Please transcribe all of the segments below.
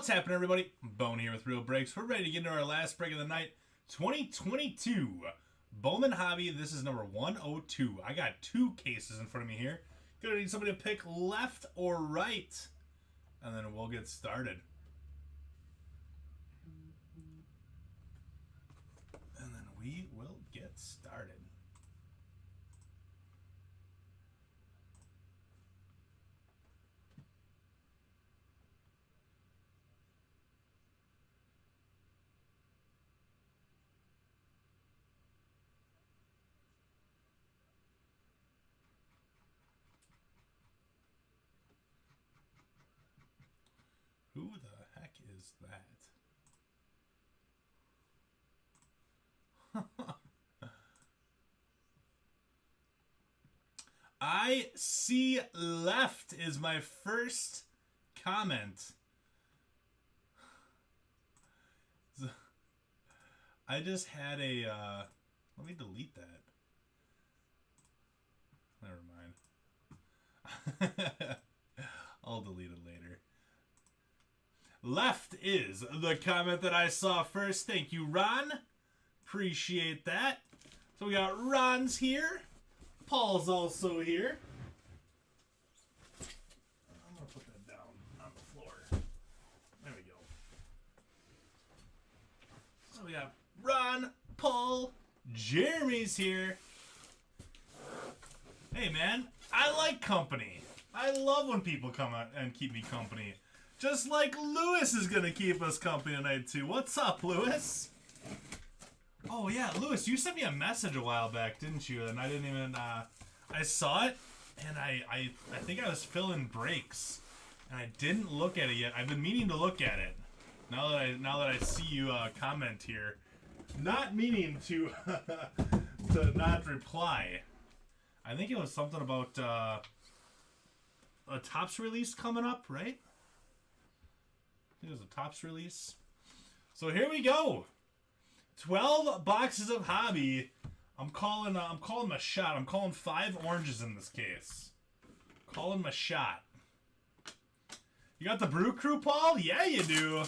What's happening, everybody? Bowman here with Real Breaks. We're ready to get into our last break of the night, 2022 Bowman Hobby. This is number 102. I got two cases in front of me here. Gonna need somebody to pick left or right, and then we'll get started. And then we will get started. Who the heck is that? I see left is my first comment. I just had a, let me delete that. Never mind. I'll delete it later. Left is the comment that I saw first. Thank you, Ron. Appreciate that. So we got Ron's here. Paul's also here. I'm going to put that down on the floor. There we go. So we got Ron, Paul, Jeremy's here. Hey, man. I like company. I love when people come out and keep me company. Just like Lewis is going to keep us company tonight, too. What's up, Lewis? Oh, yeah, Lewis, you sent me a message a while back, didn't you? And I didn't even, I saw it, and I think I was filling breaks, and I didn't look at it yet. I've been meaning to look at it. Now that I see you comment here. Not meaning to, to not reply. I think it was something about a Topps release coming up, right? I think it was a Topps release. So here we go. 12 boxes of hobby. I'm calling my shot. I'm calling 5 oranges in this case. Calling my shot. You got the Brew Crew, Paul? Yeah, you do.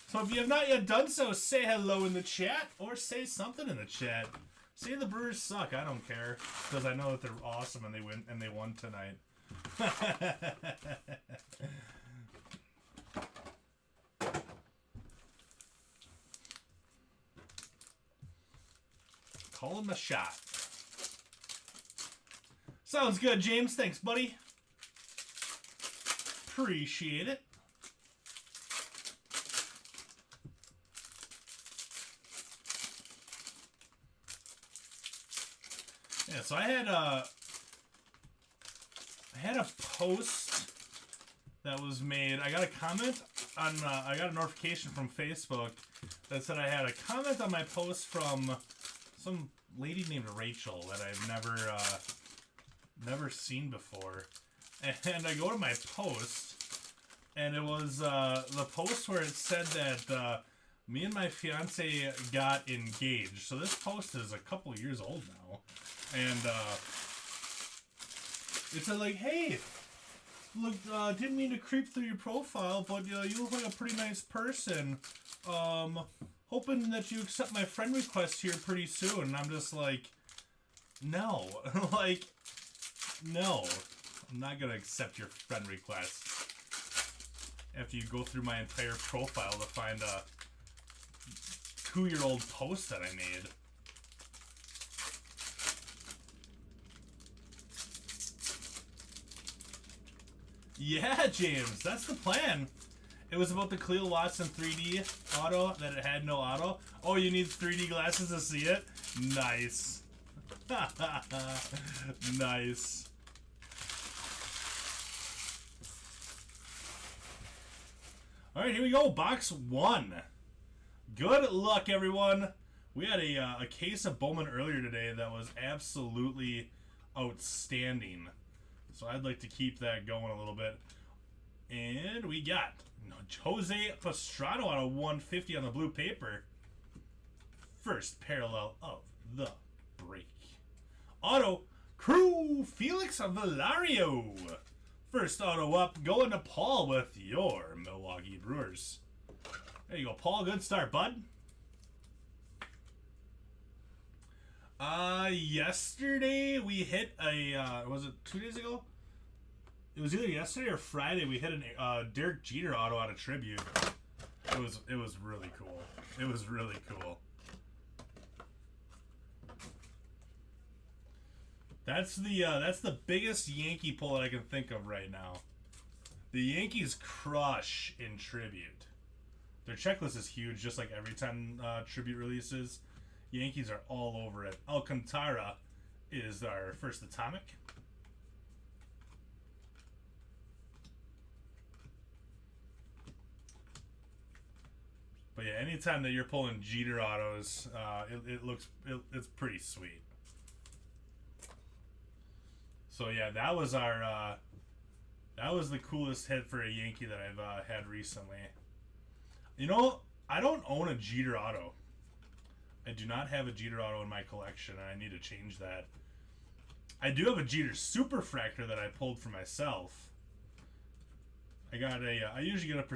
So if you have not yet done so, say hello in the chat or say something in the chat. Say the Brewers suck. I don't care because I know that they're awesome and they won tonight. Call him a shot. Sounds good, James. Thanks, buddy. Appreciate it. Yeah, so I had a post that was made. I got a comment on. I got a notification from Facebook that said I had a comment on my post from some lady named Rachel that I've never seen before. And I go to my post, and it was the post where it said that me and my fiance got engaged. So this post is a couple years old now. And it said like, hey, look, didn't mean to creep through your profile, but you look like a pretty nice person. Hoping that you accept my friend request here pretty soon. And I'm just like, no. Like, no. I'm not going to accept your friend request. After you go through my entire profile to find a 2-year-old post that I made. Yeah, James, that's the plan. It was about the Cleo Watson 3D auto, that it had no auto. Oh, you need 3D glasses to see it? Nice. Nice. Alright, here we go. Box 1. Good luck, everyone. We had a case of Bowman earlier today that was absolutely outstanding. So I'd like to keep that going a little bit. And we got Jose Pastrano out of 150 on the blue paper. First parallel of the break. Auto, Crew Felix Valario. First auto up, going to Paul with your Milwaukee Brewers. There you go, Paul. Good start, bud. Yesterday we hit a, was it 2 days ago? It was either yesterday or Friday. We hit a Derek Jeter auto out of Tribute. It was really cool. It was really cool. That's the biggest Yankee pull that I can think of right now. The Yankees crush in Tribute. Their checklist is huge, just like every time Tribute releases. Yankees are all over it. Alcantara is our first atomic. But yeah, anytime that you're pulling Jeter autos, it's pretty sweet. So yeah, that was our that was the coolest hit for a Yankee that I've had recently. You know, I don't own a Jeter auto. I do not have a Jeter auto in my collection, and I need to change that. I do have a Jeter Superfractor that I pulled for myself. I got a I usually get a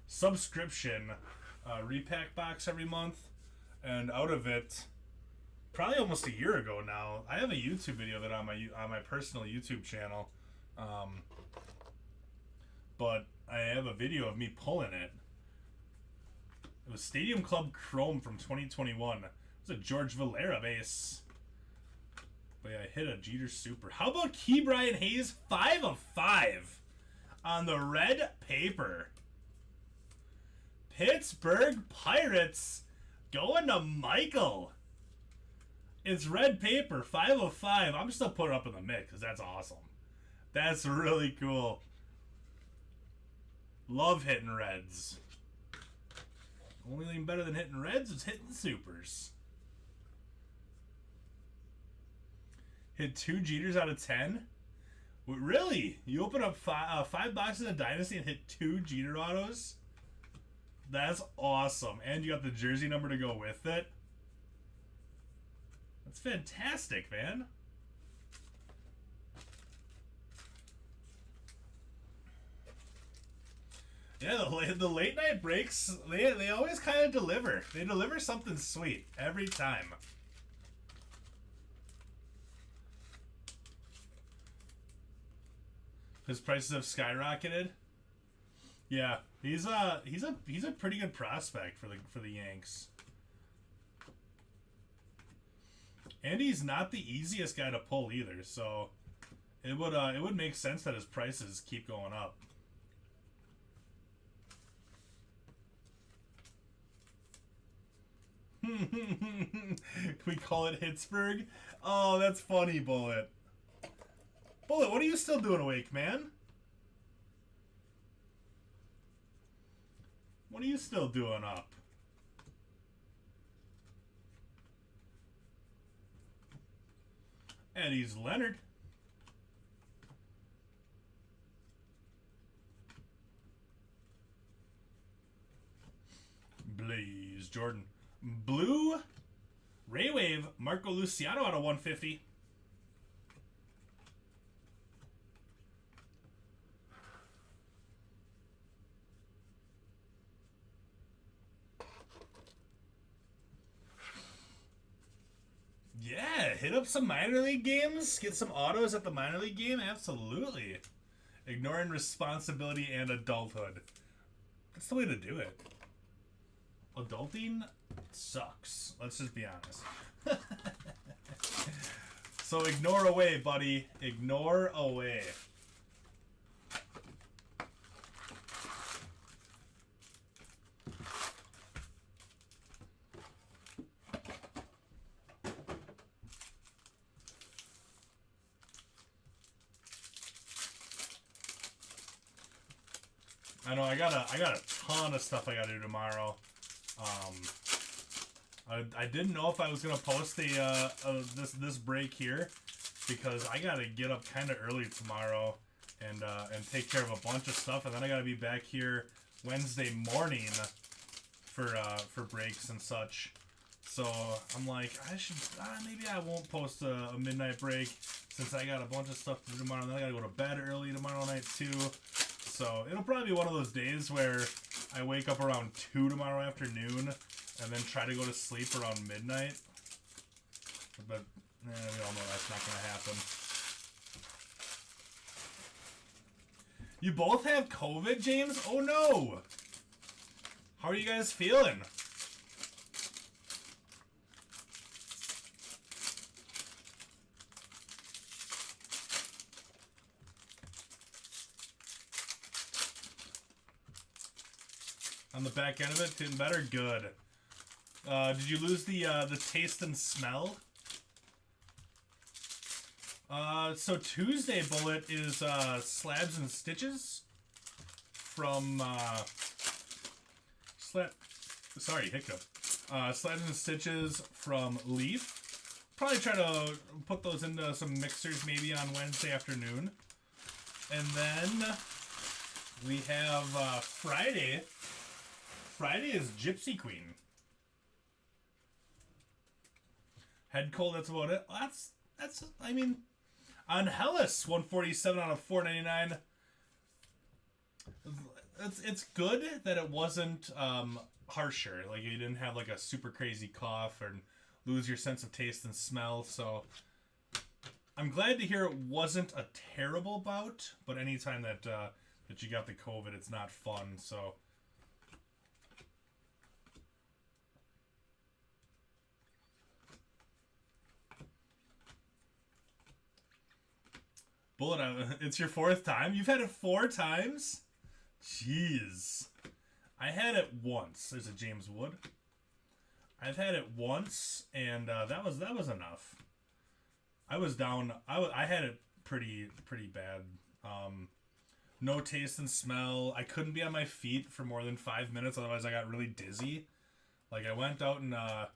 subscription repack box every month, and out of it, probably almost a year ago now, I have a YouTube video that on my personal YouTube channel, but I have a video of me pulling it. It was Stadium Club Chrome from 2021. It was a George Valera base. But yeah, I hit a Jeter Super. How about Key Brian Hayes 5 of 5 on the red paper? Pittsburgh Pirates going to Michael. It's red paper, 5 of 5. I'm still putting it up in the mix because that's awesome. That's really cool. Love hitting reds. Only thing better than hitting reds is hitting supers. Hit 2 Jeters out of 10? Really? You open up 5 boxes of Dynasty and hit 2 Jeter autos? That's awesome. And you got the jersey number to go with it? That's fantastic, man. Yeah, the late night breaks, they always kind of deliver. They deliver something sweet every time. His prices have skyrocketed. Yeah, he's a pretty good prospect for the Yanks. And he's not the easiest guy to pull either, so it would make sense that his prices keep going up. We call it Pittsburgh. Oh, that's funny, Bullet. Bullet, what are you still doing awake, man? What are you still doing up? Eddie's Leonard. Blaze Jordan. Blue Ray Wave Marco Luciano out of 150. Yeah, hit up some minor league games. Get some autos at the minor league game. Absolutely. Ignoring responsibility and adulthood. That's the way to do it. Adulting sucks. Let's just be honest. So ignore away, buddy. Ignore away. I know I got a ton of stuff I gotta do tomorrow. I didn't know if I was gonna post this break here because I gotta get up kind of early tomorrow and take care of a bunch of stuff, and then I gotta be back here Wednesday morning for breaks and such. So I'm like, maybe I won't post a midnight break since I got a bunch of stuff to do tomorrow. And then I gotta go to bed early tomorrow night too. So it'll probably be one of those days where I wake up around 2 tomorrow afternoon and then try to go to sleep around midnight. But we all know that's not gonna happen. You both have COVID, James? Oh no! How are you guys feeling? On the back end of it, feeling better? Good. Did you lose the taste and smell? So Tuesday bullet is Slabs and Stitches from hiccup. Slabs and Stitches from Leaf. Probably try to put those into some mixers maybe on Wednesday afternoon. And then we have Friday. Friday is Gypsy Queen. Head cold, that's about it. That's I mean, on Hellas, 147 out of 499. It's good that it wasn't harsher. Like, you didn't have like a super crazy cough or lose your sense of taste and smell. So I'm glad to hear it wasn't a terrible bout. But anytime that you got the COVID, it's not fun. So. Bullet, it's your 4th time? You've had it 4 times? Jeez. I had it once. There's a James Wood. I've had it once, and that was enough. I was down. I had it pretty bad. No taste and smell. I couldn't be on my feet for more than 5 minutes, otherwise I got really dizzy. Like, I went out and I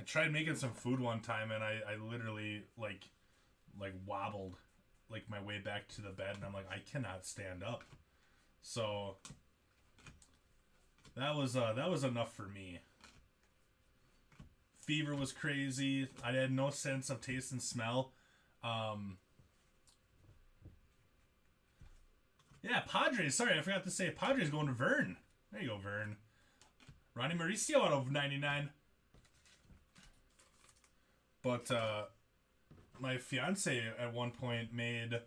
tried making some food one time, and I literally like wobbled like my way back to the bed, and I'm like, I cannot stand up. So that was enough for me. Fever was crazy. I had no sense of taste and smell. Yeah, Padres. Sorry, I forgot to say Padres going to Vern. There you go, Vern. Ronnie Mauricio out of 99. But my fiance at one point made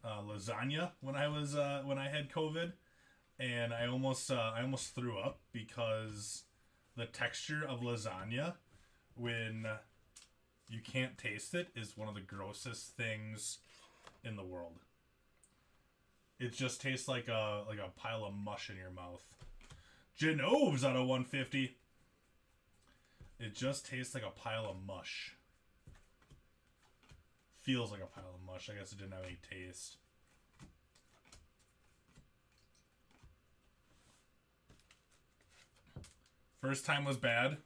lasagna when I had COVID, and I almost threw up because the texture of lasagna when you can't taste it is one of the grossest things in the world. It just tastes like a pile of mush in your mouth. Genove's out of 150. It just tastes like a pile of mush. Feels like a pile of mush. I guess it didn't have any taste. First time was bad.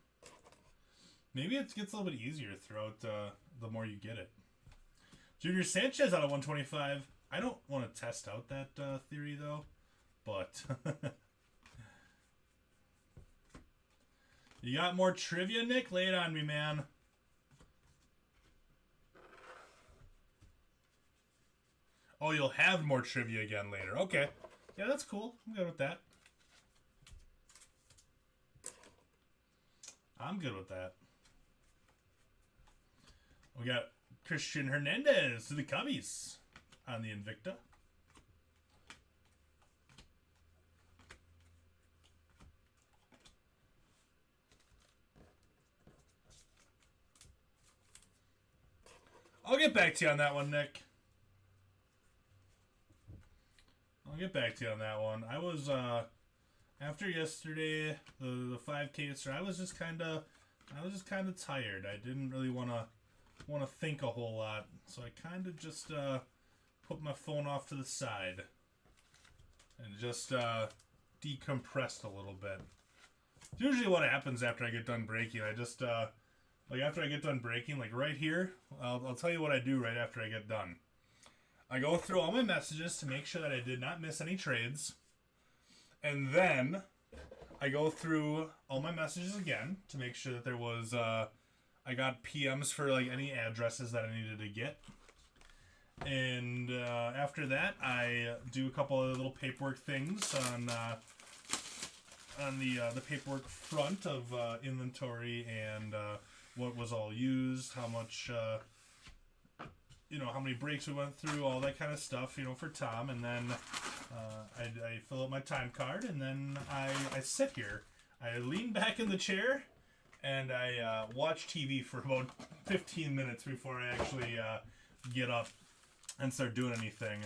Maybe it gets a little bit easier throughout the more you get it. Junior Sanchez out of 125. I don't want to test out that theory though, but you got more trivia, Nick? Lay it on me, man. Oh, you'll have more trivia again later. Okay. Yeah, that's cool. I'm good with that. I'm good with that. We got Christian Hernandez to the Cubbies on the Invicta. I'll get back to you on that one, Nick. I'll get back to you on that one. I was after yesterday, the 5K, I was just kind of tired. I didn't really want to think a whole lot, so I kind of just put my phone off to the side and just decompressed a little bit. It's usually what happens after I get done breaking. I just like after I get done breaking, like right here, I'll tell you what I do right after I get done. I go through all my messages to make sure that I did not miss any trades. And then I go through all my messages again to make sure that there was, I got PMs for like any addresses that I needed to get. And after that, I do a couple of little paperwork things on the paperwork front of inventory and what was all used, how much, how many breaks we went through, all that kind of stuff, for Tom. And then I fill out my time card, and then I sit here. I lean back in the chair, and I watch TV for about 15 minutes before I actually get up and start doing anything.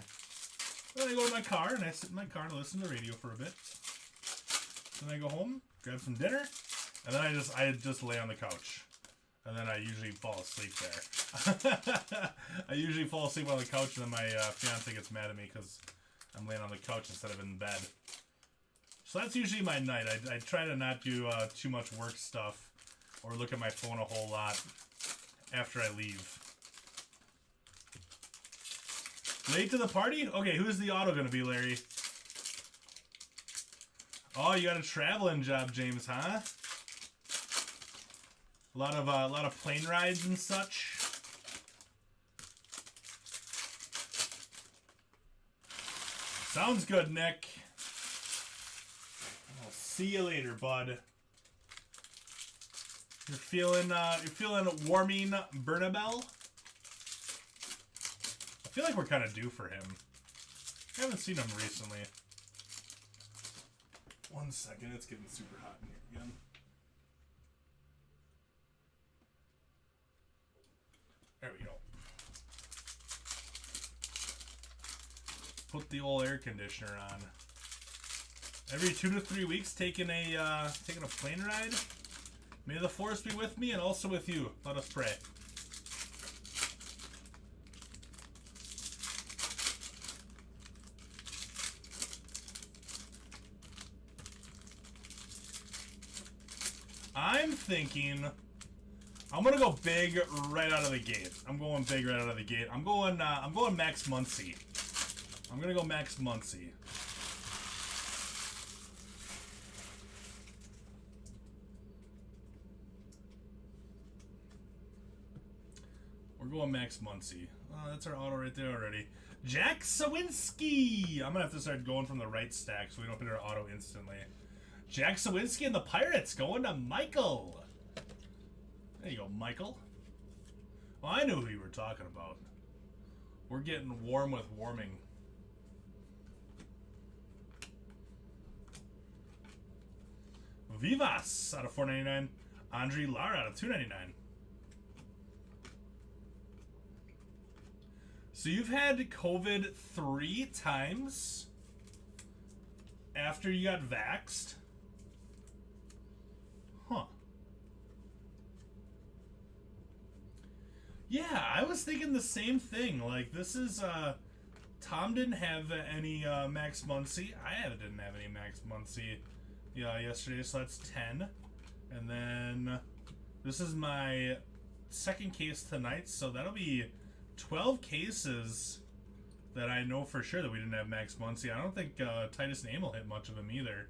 Then I go to my car, and I sit in my car and listen to the radio for a bit. Then I go home, grab some dinner, and then I just lay on the couch. And then I usually fall asleep there. I usually fall asleep on the couch, and then my fiance gets mad at me because I'm laying on the couch instead of in bed. So that's usually my night. I try to not do too much work stuff or look at my phone a whole lot after I leave. Late to the party? Okay, who's the auto gonna be, Larry? Oh, you got a traveling job, James, huh? A lot of plane rides and such. Sounds good, Nick. I'll see you later, bud. You're feeling warming Bernabel? I feel like we're kind of due for him. I haven't seen him recently. 1 second, it's getting super hot in here again. There we go. Put the old air conditioner on. Every 2 to 3 weeks, taking a plane ride. May the force be with me and also with you. Let us pray. I'm thinking I'm gonna go big right out of the gate. I'm going big right out of the gate. I'm going Max Muncy. I'm gonna go Max Muncy. We're going Max Muncy. Oh, that's our auto right there already. Jack Sawinski. I'm gonna have to start going from the right stack so we don't hit our auto instantly. Jack Sawinski and the Pirates going to Michael. There you go, Michael. Well, I knew who you were talking about. We're getting warm with warming. Vivas out of $4.99. Andre Lara out of $2.99. So you've had COVID 3 times after you got vaxxed? Huh. Yeah, I was thinking the same thing. Like, this is, Tom didn't have any Max Muncy. I didn't have any Max Muncy yesterday, so that's 10. And then this is my second case tonight, so that'll be 12 cases that I know for sure that we didn't have Max Muncy. I don't think Titus and Amel hit much of him either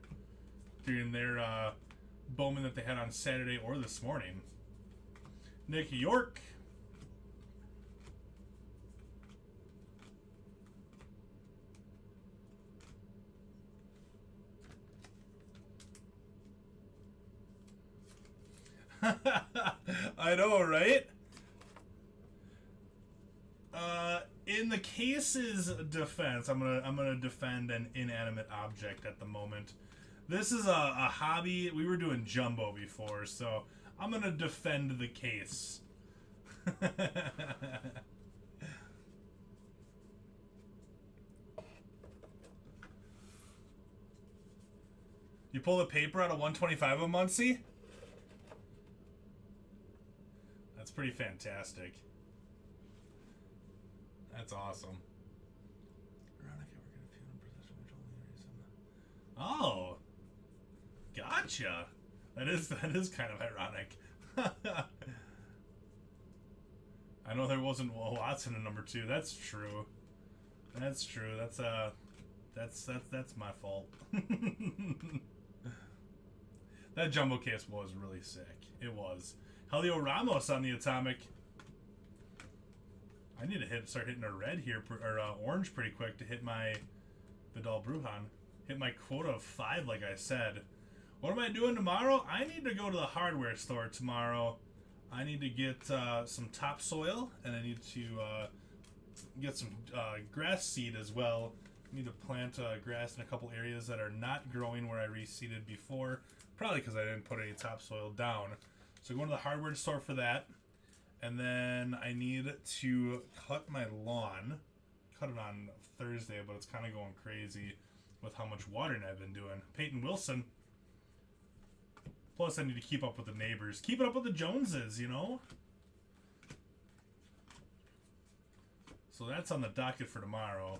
during their Bowman that they had on Saturday or this morning. Nick York. I know, right? In the case's defense, I'm gonna defend an inanimate object at the moment. This is a hobby. We were doing jumbo before, so I'm gonna defend the case. You pull the paper out of 125 of Muncie? That's pretty fantastic. That's awesome. Oh, gotcha. That is kind of ironic. I know there wasn't Watson in number 2. That's true. That's true. That's my fault. That jumbo case was really sick. It was. Helio Ramos on the Atomic. I need to start hitting a red here, or orange pretty quick to hit my Vidal Brujan. Hit my quota of 5, like I said. What am I doing tomorrow? I need to go to the hardware store tomorrow. I need to get some topsoil, and I need to get some grass seed as well. I need to plant grass in a couple areas that are not growing where I reseeded before. Probably because I didn't put any topsoil down. So going to the hardware store for that. And then I need to cut my lawn. Cut it on Thursday, but it's kind of going crazy with how much watering I've been doing. Peyton Wilson. Plus I need to keep up with the neighbors. Keep it up with the Joneses, you know? So that's on the docket for tomorrow.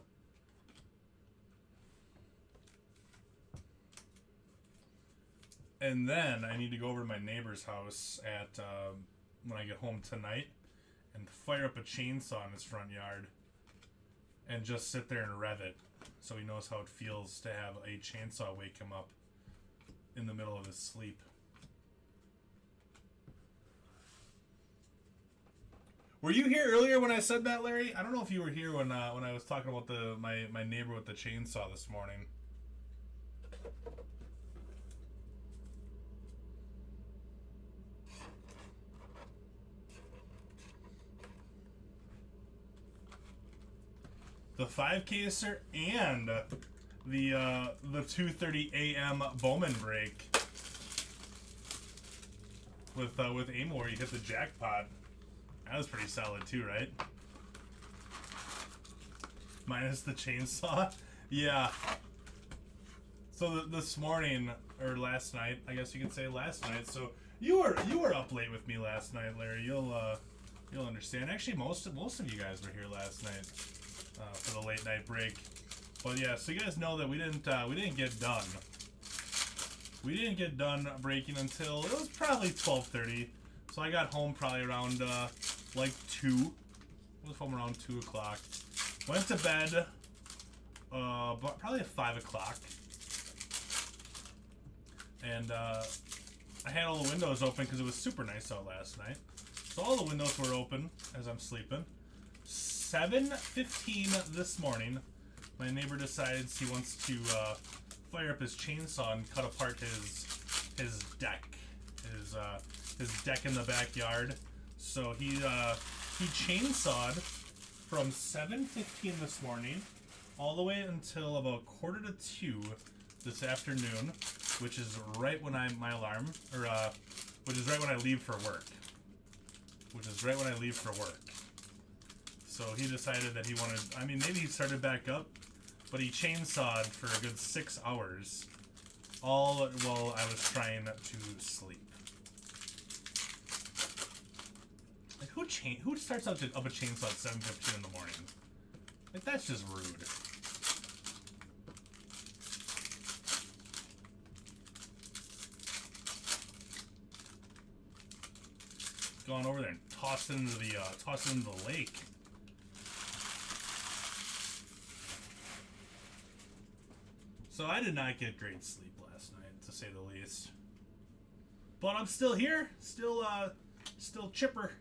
And then I need to go over to my neighbor's house at when I get home tonight and fire up a chainsaw in his front yard and just sit there and rev it so he knows how it feels to have a chainsaw wake him up in the middle of his sleep. Were you here earlier when I said that, Larry? I don't know if you were here when I was talking about my neighbor with the chainsaw this morning. The 5-caser and the 2:30 a.m. Bowman break with Amo where you hit the jackpot. That was pretty solid too, right? Minus the chainsaw. Yeah. So this morning or last night, I guess you could say last night. So you were up late with me last night, Larry. You'll understand. Actually, most of you guys were here last night. For the late night break, but yeah, so you guys know that we didn't get done. We didn't get done breaking until it was probably 12:30. So I got home probably around like 2. I was home around 2 o'clock. Went to bed but probably at 5 o'clock, and I had all the windows open because it was super nice out last night. So all the windows were open as I'm sleeping. 7:15 this morning, my neighbor decides he wants to fire up his chainsaw and cut apart his deck, his deck in the backyard. So he chainsawed from 7:15 this morning all the way until about 1:45 this afternoon, which is right when my alarm, or which is right when I leave for work. So he decided that he wanted, I mean, maybe he started back up, but he chainsawed for a good 6 hours, all while I was trying to sleep. Like, who starts up a chainsaw at 7:15 in the morning? Like, that's just rude. Going over there and tossed into the lake. So I did not get great sleep last night, to say the least. But I'm still here, still chipper.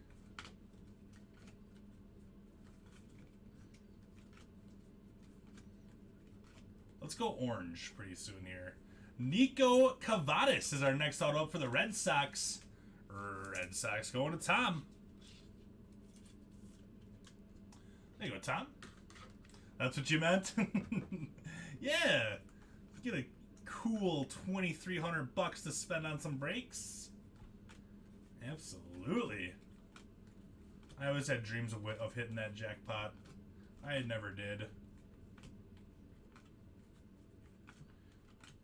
Let's go orange pretty soon here. Nico Cavadas is our next auto up for the Red Sox. Red Sox going to Tom. There you go, Tom. That's what you meant? Yeah. Get a cool $2,300 to spend on some breaks. Absolutely. I always had dreams of hitting that jackpot. I never did.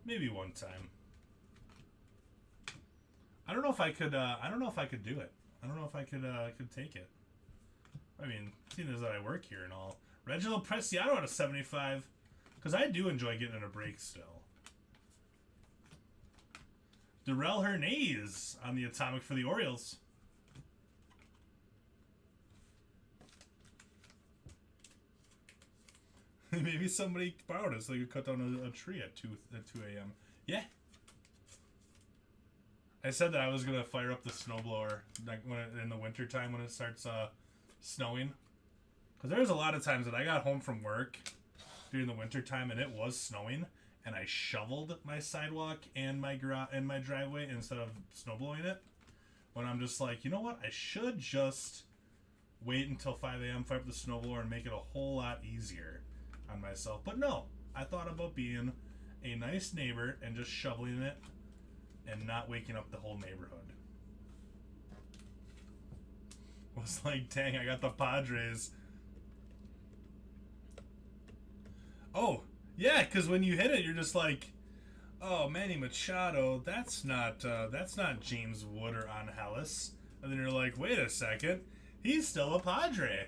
Maybe one time. I don't know if I could. I don't know if I could do it. I don't know if I could take it. I mean, seeing as that I work here and all. Reginald Preciado at a 75, because I do enjoy getting in a break still. Darrell Hernandez on the Atomic for the Orioles. Maybe somebody borrowed it so they could cut down a tree at 2 a.m. Yeah. I said that I was gonna fire up the snowblower like in the winter time when it starts snowing, because there's a lot of times that I got home from work during the winter time and it was snowing, and I shoveled my sidewalk and my driveway instead of snowblowing it. When I'm just like, you know what, I should just wait until 5 a.m., fire up the snowblower, and make it a whole lot easier on myself. But no, I thought about being a nice neighbor and just shoveling it and not waking up the whole neighborhood. Was like, dang, I got the Padres. Oh, yeah, because when you hit it, you're just like, oh, Manny Machado, that's not James Wood or Angelis. And then you're like, wait a second, he's still a Padre.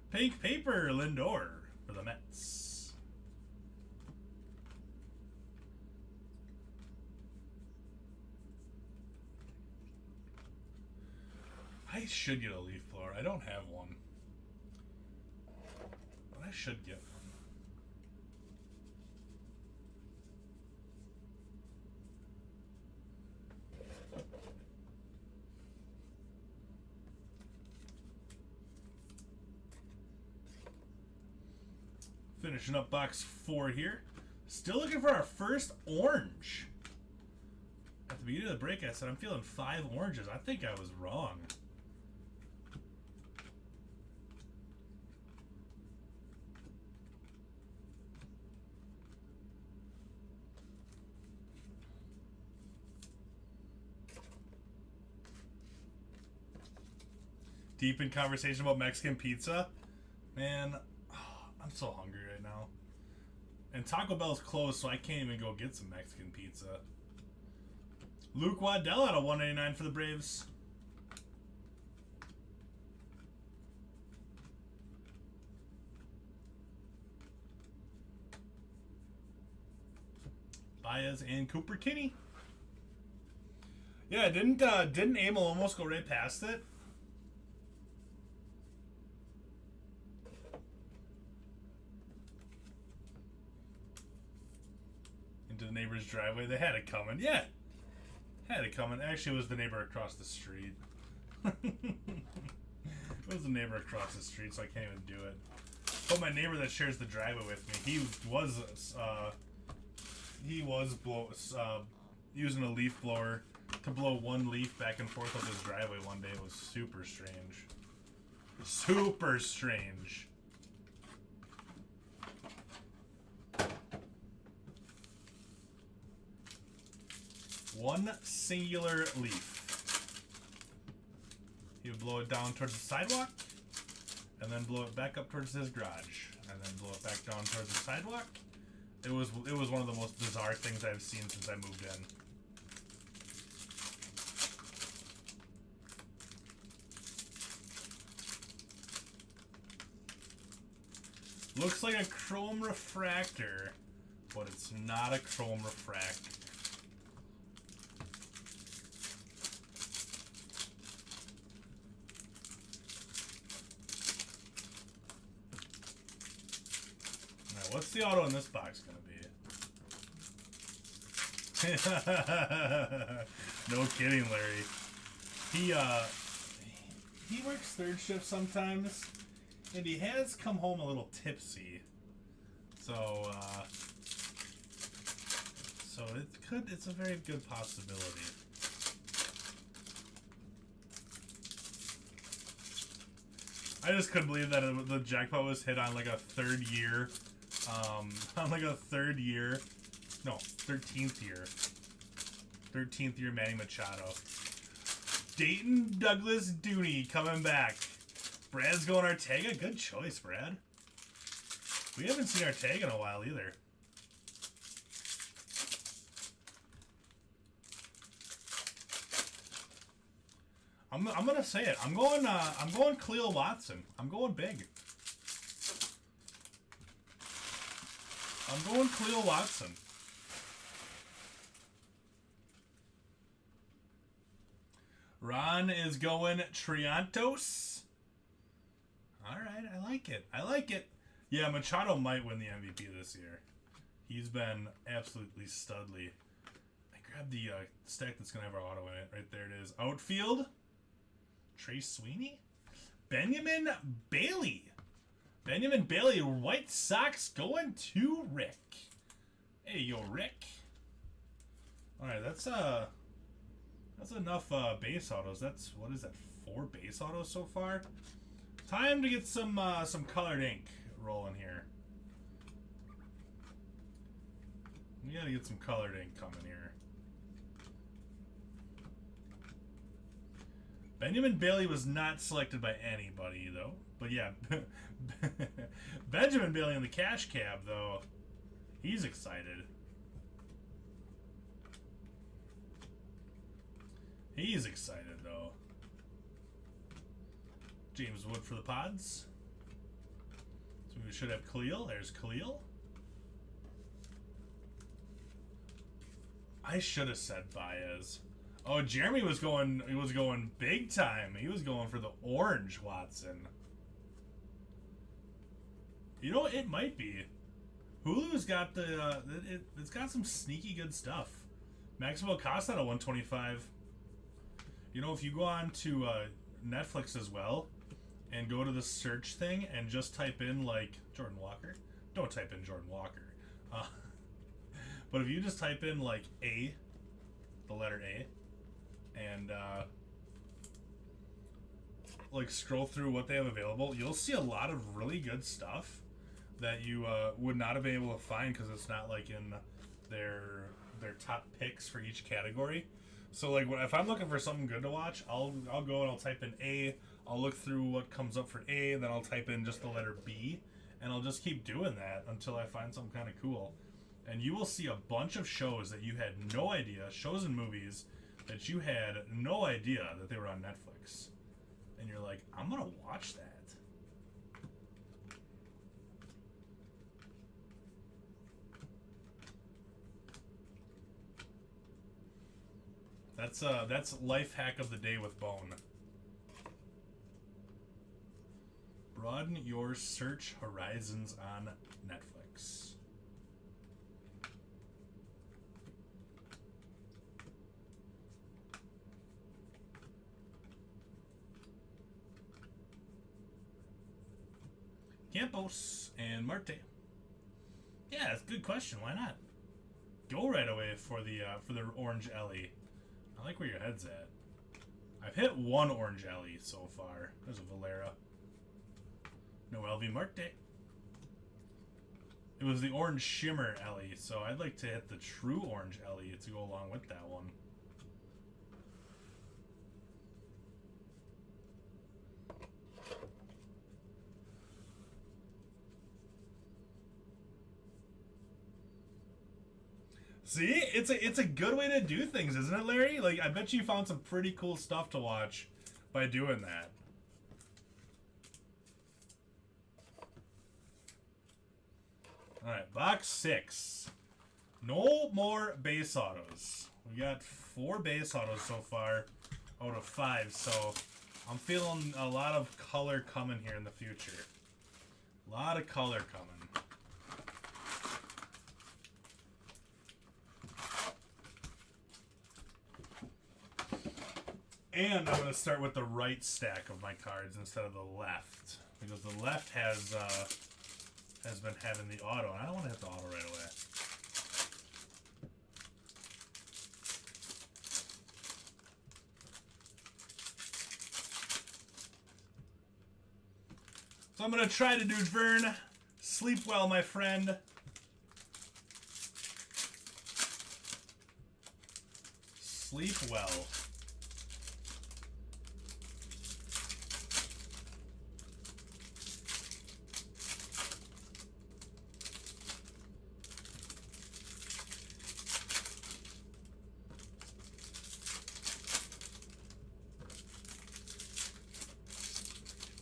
Pink paper, Lindor for the Mets. I should get a leaf blower. I don't have one, but I should get one. Finishing up box 4 here. Still looking for our first orange. At the beginning of the break, I said I'm feeling 5 oranges. I think I was wrong. Deep in conversation about Mexican pizza. Man, I'm so hungry right now. And Taco Bell's closed, so I can't even go get some Mexican pizza. Luke Waddell out of 189 for the Braves. Baez and Cooper Kinney. Yeah, didn't Amel almost go right past it? Into the neighbor's driveway. They had it coming. Yeah. Had it coming. Actually, it was the neighbor across the street. It was the neighbor across the street, so I can't even do it. But my neighbor that shares the driveway with me, he was using a leaf blower to blow one leaf back and forth up his driveway one day. It was super strange. Super strange. One singular leaf. He would blow it down towards the sidewalk, and then blow it back up towards his garage, and then blow it back down towards the sidewalk. It was one of the most bizarre things I've seen since I moved in. Looks like a chrome refractor, but it's not a chrome refractor. What's the auto in this box gonna be? No kidding, Larry. He works third shift sometimes, and he has come home a little tipsy. So it's a very good possibility. I just couldn't believe that the jackpot was hit on like a third year. On like a third year, no, 13th year. 13th year Manny Machado. Dayton Douglas Dooney coming back. Brad's going Ortega. Good choice, Brad. We haven't seen Ortega in a while either. I'm gonna say it. I'm going Khalil Watson. I'm going big. I'm going Khalil Watson. Ron is going Triantos. All right, I like it. I like it. Yeah, Machado might win the MVP this year. He's been absolutely studly. I grabbed the stack that's going to have our auto in it. Right there it is. Outfield. Trace Sweeney. Benjamin Bailey. Benjamin Bailey, White Sox going to Rick. Hey, yo, Rick. All right, that's enough base autos. That's, what is that, 4 base autos so far? Time to get some colored ink rolling here. We gotta get some colored ink coming here. Benjamin Bailey was not selected by anybody, though. But yeah, Benjamin Bailey in the cash cab, though. He's excited. He's excited, though. James Wood for the pods. So we should have Khalil. There's Khalil. I should have said Baez. Oh, Jeremy was going. He was going big time. He was going for the orange Watson. You know, it might be. Hulu's got the. It's got some sneaky good stuff. Maximo Acosta at 125. You know, if you go on to Netflix as well, and go to the search thing and just type in like Jordan Walker. Don't type in Jordan Walker. But if you just type in like A, the letter A, and like scroll through what they have available, you'll see a lot of really good stuff that you would not have been able to find because it's not like in their top picks for each category. So like if I'm looking for something good to watch, I'll go and I'll type in A. I'll look through what comes up for A, then I'll type in just the letter B, and I'll just keep doing that until I find something kind of cool. And you will see a bunch of shows that you had no idea, shows and movies that you had no idea that they were on Netflix. And you're like, I'm going to watch that. That's life hack of the day with Bone. Broaden your search horizons on Netflix. Campos and Marte. Yeah, that's a good question. Why not? Go right away for the orange Ellie. I like where your head's at. I've hit one orange Ellie so far. There's a Valera. No LV Marte. It was the orange shimmer Ellie, so I'd like to hit the true orange Ellie to go along with that one. See, it's a good way to do things, isn't it, Larry? Like, I bet you found some pretty cool stuff to watch by doing that. All right, box 6. No more base autos. We got 4 base autos so far out of 5, so I'm feeling a lot of color coming here in the future. A lot of color coming. And I'm going to start with the right stack of my cards instead of the left, because the left has been having the auto, and I don't want to hit the auto right away. So I'm going to try to do Vern. Sleep well, my friend. Sleep well.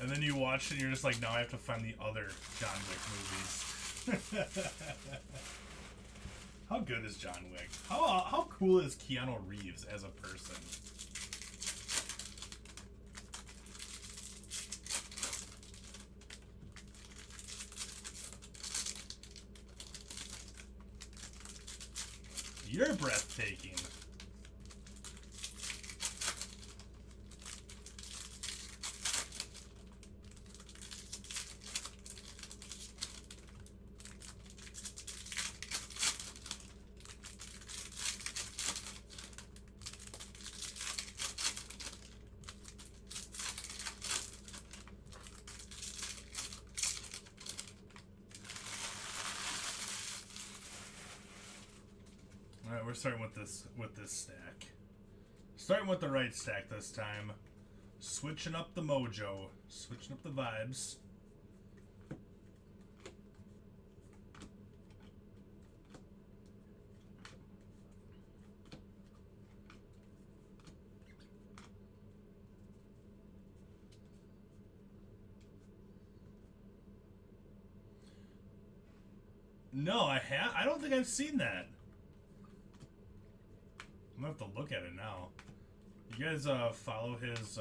And then you watch it and you're just like, now I have to find the other John Wick movies. How good is John Wick? How cool is Keanu Reeves as a person? You're breathtaking. All right, we're starting with this stack. Starting with the right stack this time. Switching up the mojo, switching up the vibes. No, I don't think I've seen that. I'm gonna have to look at it now. You guys follow his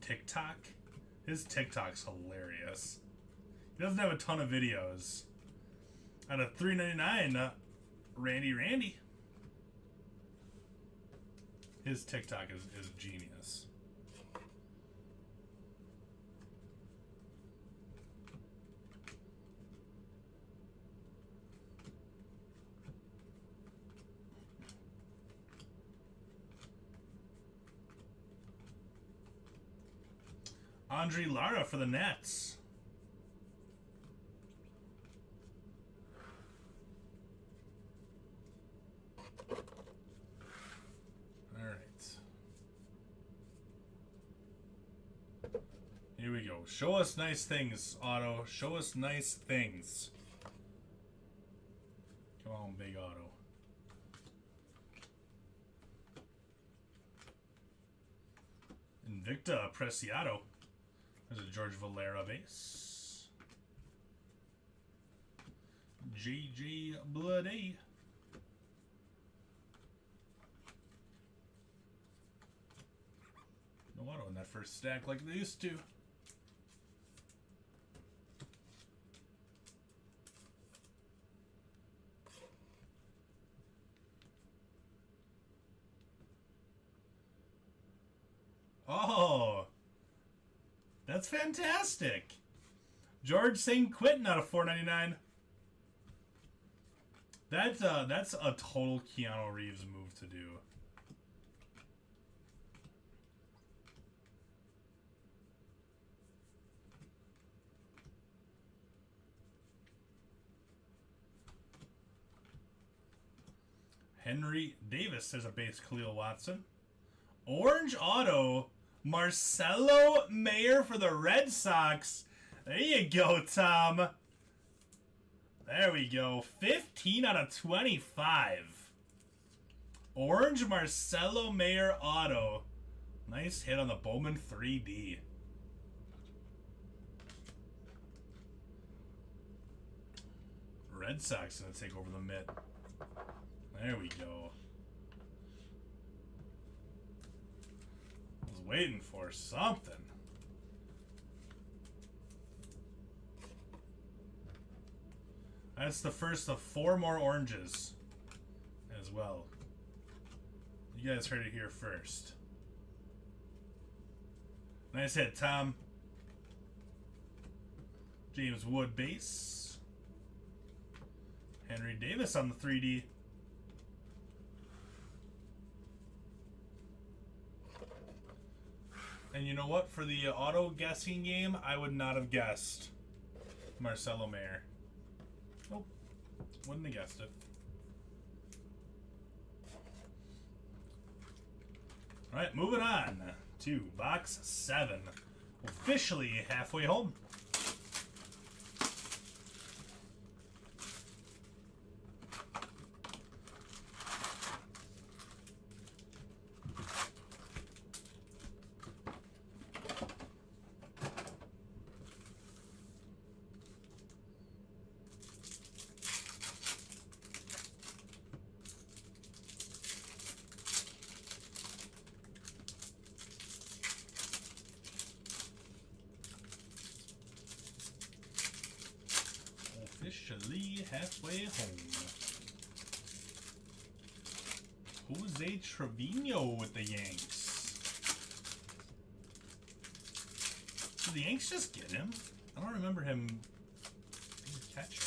TikTok? His TikTok's hilarious. He doesn't have a ton of videos. Out of $3.99, Randy. His TikTok is genius. Andre Lara for the Nets. All right. Here we go. Show us nice things, Otto. Show us nice things. Come on, big Otto. Invicta Preciado. There's a George Valera base. JJ Bloody. No auto in that first stack like they used to. Oh, that's fantastic. George St. Quentin out of $4.99. That's a total Keanu Reeves move to do. Henry Davis has a base Khalil Watson. Orange auto, Marcelo Mayer for the Red Sox. There you go, Tom. There we go. 15 out of 25. Orange Marcelo Mayer auto. Nice hit on the Bowman 3D. Red Sox gonna take over the mitt. There we go. Was waiting for something. That's the first of 4 more oranges as well. You guys heard it here first. Nice hit, Tom. James Wood base. Henry Davis on the 3D. And you know what? For the auto guessing game, I would not have guessed Marcelo Mayer. Nope. Wouldn't have guessed it. Alright, moving on to box 7. Officially halfway home. Officially halfway home. Jose Trevino with the Yanks. Did the Yanks just get him? I don't remember him being catcher.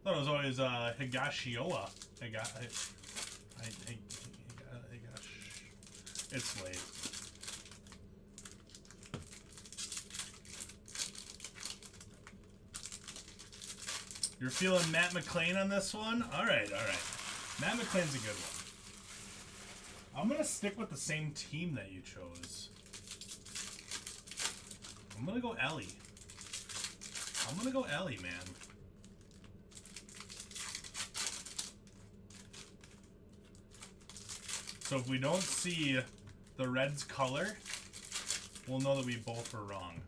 I thought it was always Higashioka. It's late. You're feeling Matt McLean on this one? Alright, alright. Matt McLean's a good one. I'm gonna stick with the same team that you chose. I'm gonna go Ellie. I'm gonna go Ellie, man. So if we don't see the Reds color, we'll know that we both were wrong.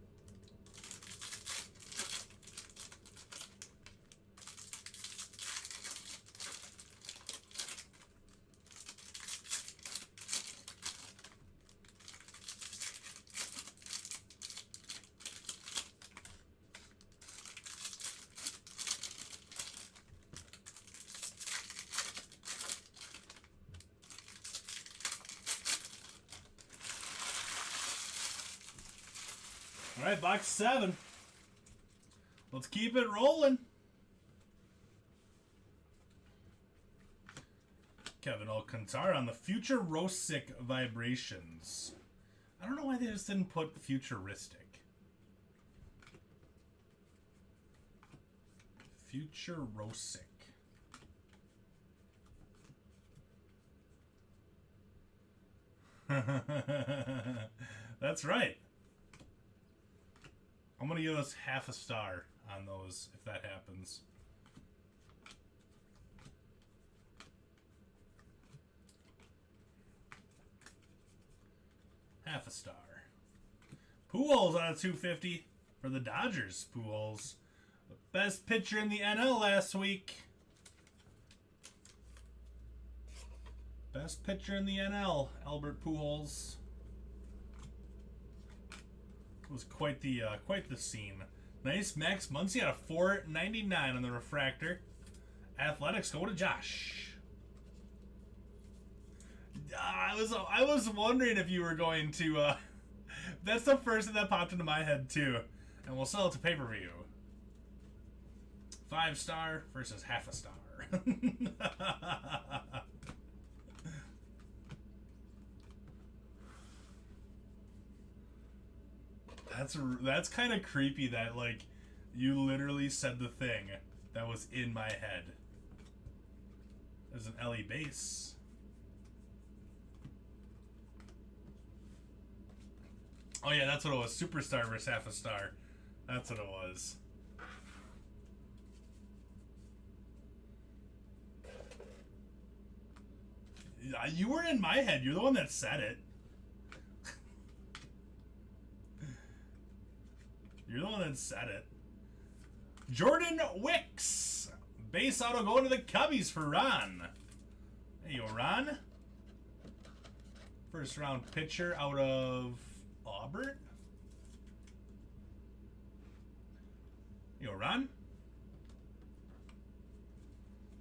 All right, box 7. Let's keep it rolling. Kevin Alcantara on the Futuristic Vibrations. I don't know why they just didn't put futuristic. Futuristic. That's right. I'm going to give us half a star on those if that happens. Half a star. Pujols on a 250 for the Dodgers. Pujols, best pitcher in the NL last week. Best pitcher in the NL, Albert Pujols. Was quite the scene. Nice Max Muncy out of 499 on the refractor. Athletics go to Josh. I was wondering if you were going to. That's the first thing that popped into my head too, and we'll sell it to pay-per-view. 5 star versus half a star. That's kind of creepy that, like, you literally said the thing that was in my head. There's an LE base. Oh yeah, that's what it was. Superstar versus half a star. That's what it was. You were in my head. You're the one that said it. You're the one that said it. Jordan Wicks. Base auto going to the Cubbies for Ron. There you go, Ron. First round pitcher out of Auburn. You go, Ron.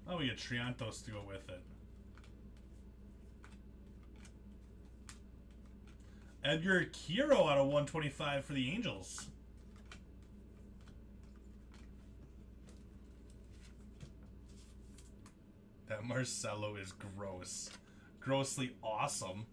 Oh, we get Triantos to go with it. Edgar Kiro out of 125 for the Angels. That Marcelo is gross. Grossly awesome.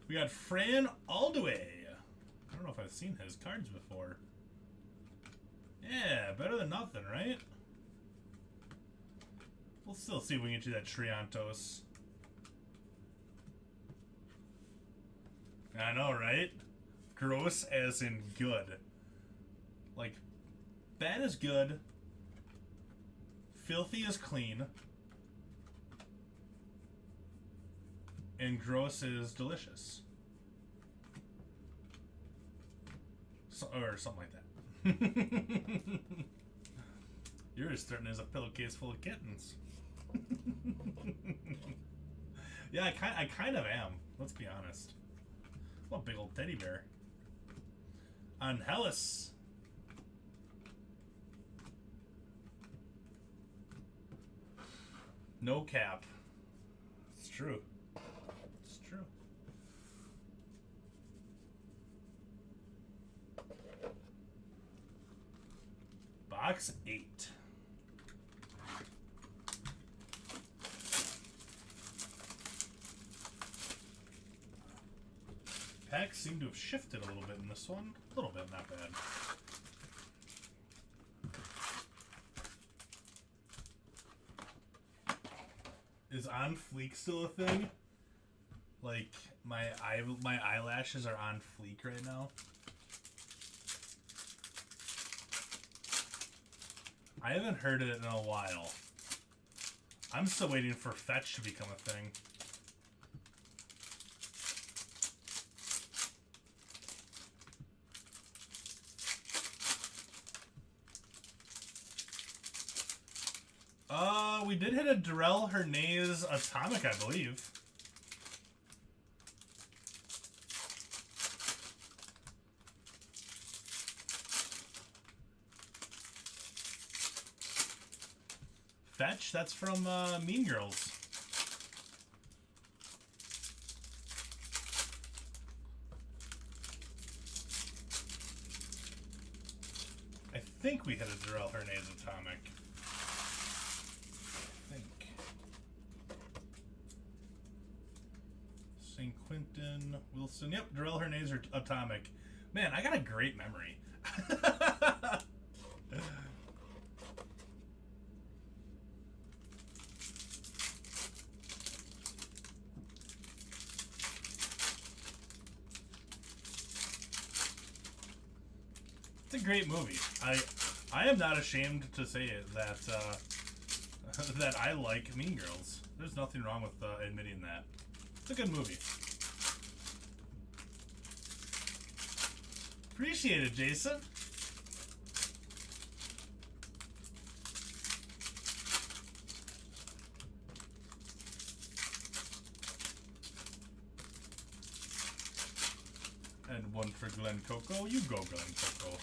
We got Fran Aldway. I don't know if I've seen his cards before. Yeah, better than nothing, right? We'll still see if we can get you that Triantos. I know, right? Gross as in good. Like, bad is good. Filthy is clean. And gross is delicious. So, or something like that. You're just starting as a pillowcase full of kittens. Yeah, I kind of am. Let's be honest. What a big old teddy bear. On Hellas. No cap. It's true. It's true. Box 8. Packs seem to have shifted a little bit in this one. A little bit, not bad. Is on fleek still a thing? Like my eyelashes are on fleek right now. I haven't heard it in a while. I'm still waiting for fetch to become a thing. We did hit a Darrell Hernandez Atomic, I believe. Fetch, that's from Mean Girls. I think we hit a Darrell Hernandez Atomic. St. Quentin, Wilson. Yep, Darrell Hernandez Atomic. Man, I got a great memory. It's a great movie. I am not ashamed to say it that that I like Mean Girls. There's nothing wrong with admitting that. It's a good movie. Appreciate it, Jason. And one for Glen Coco. You go, Glen Coco.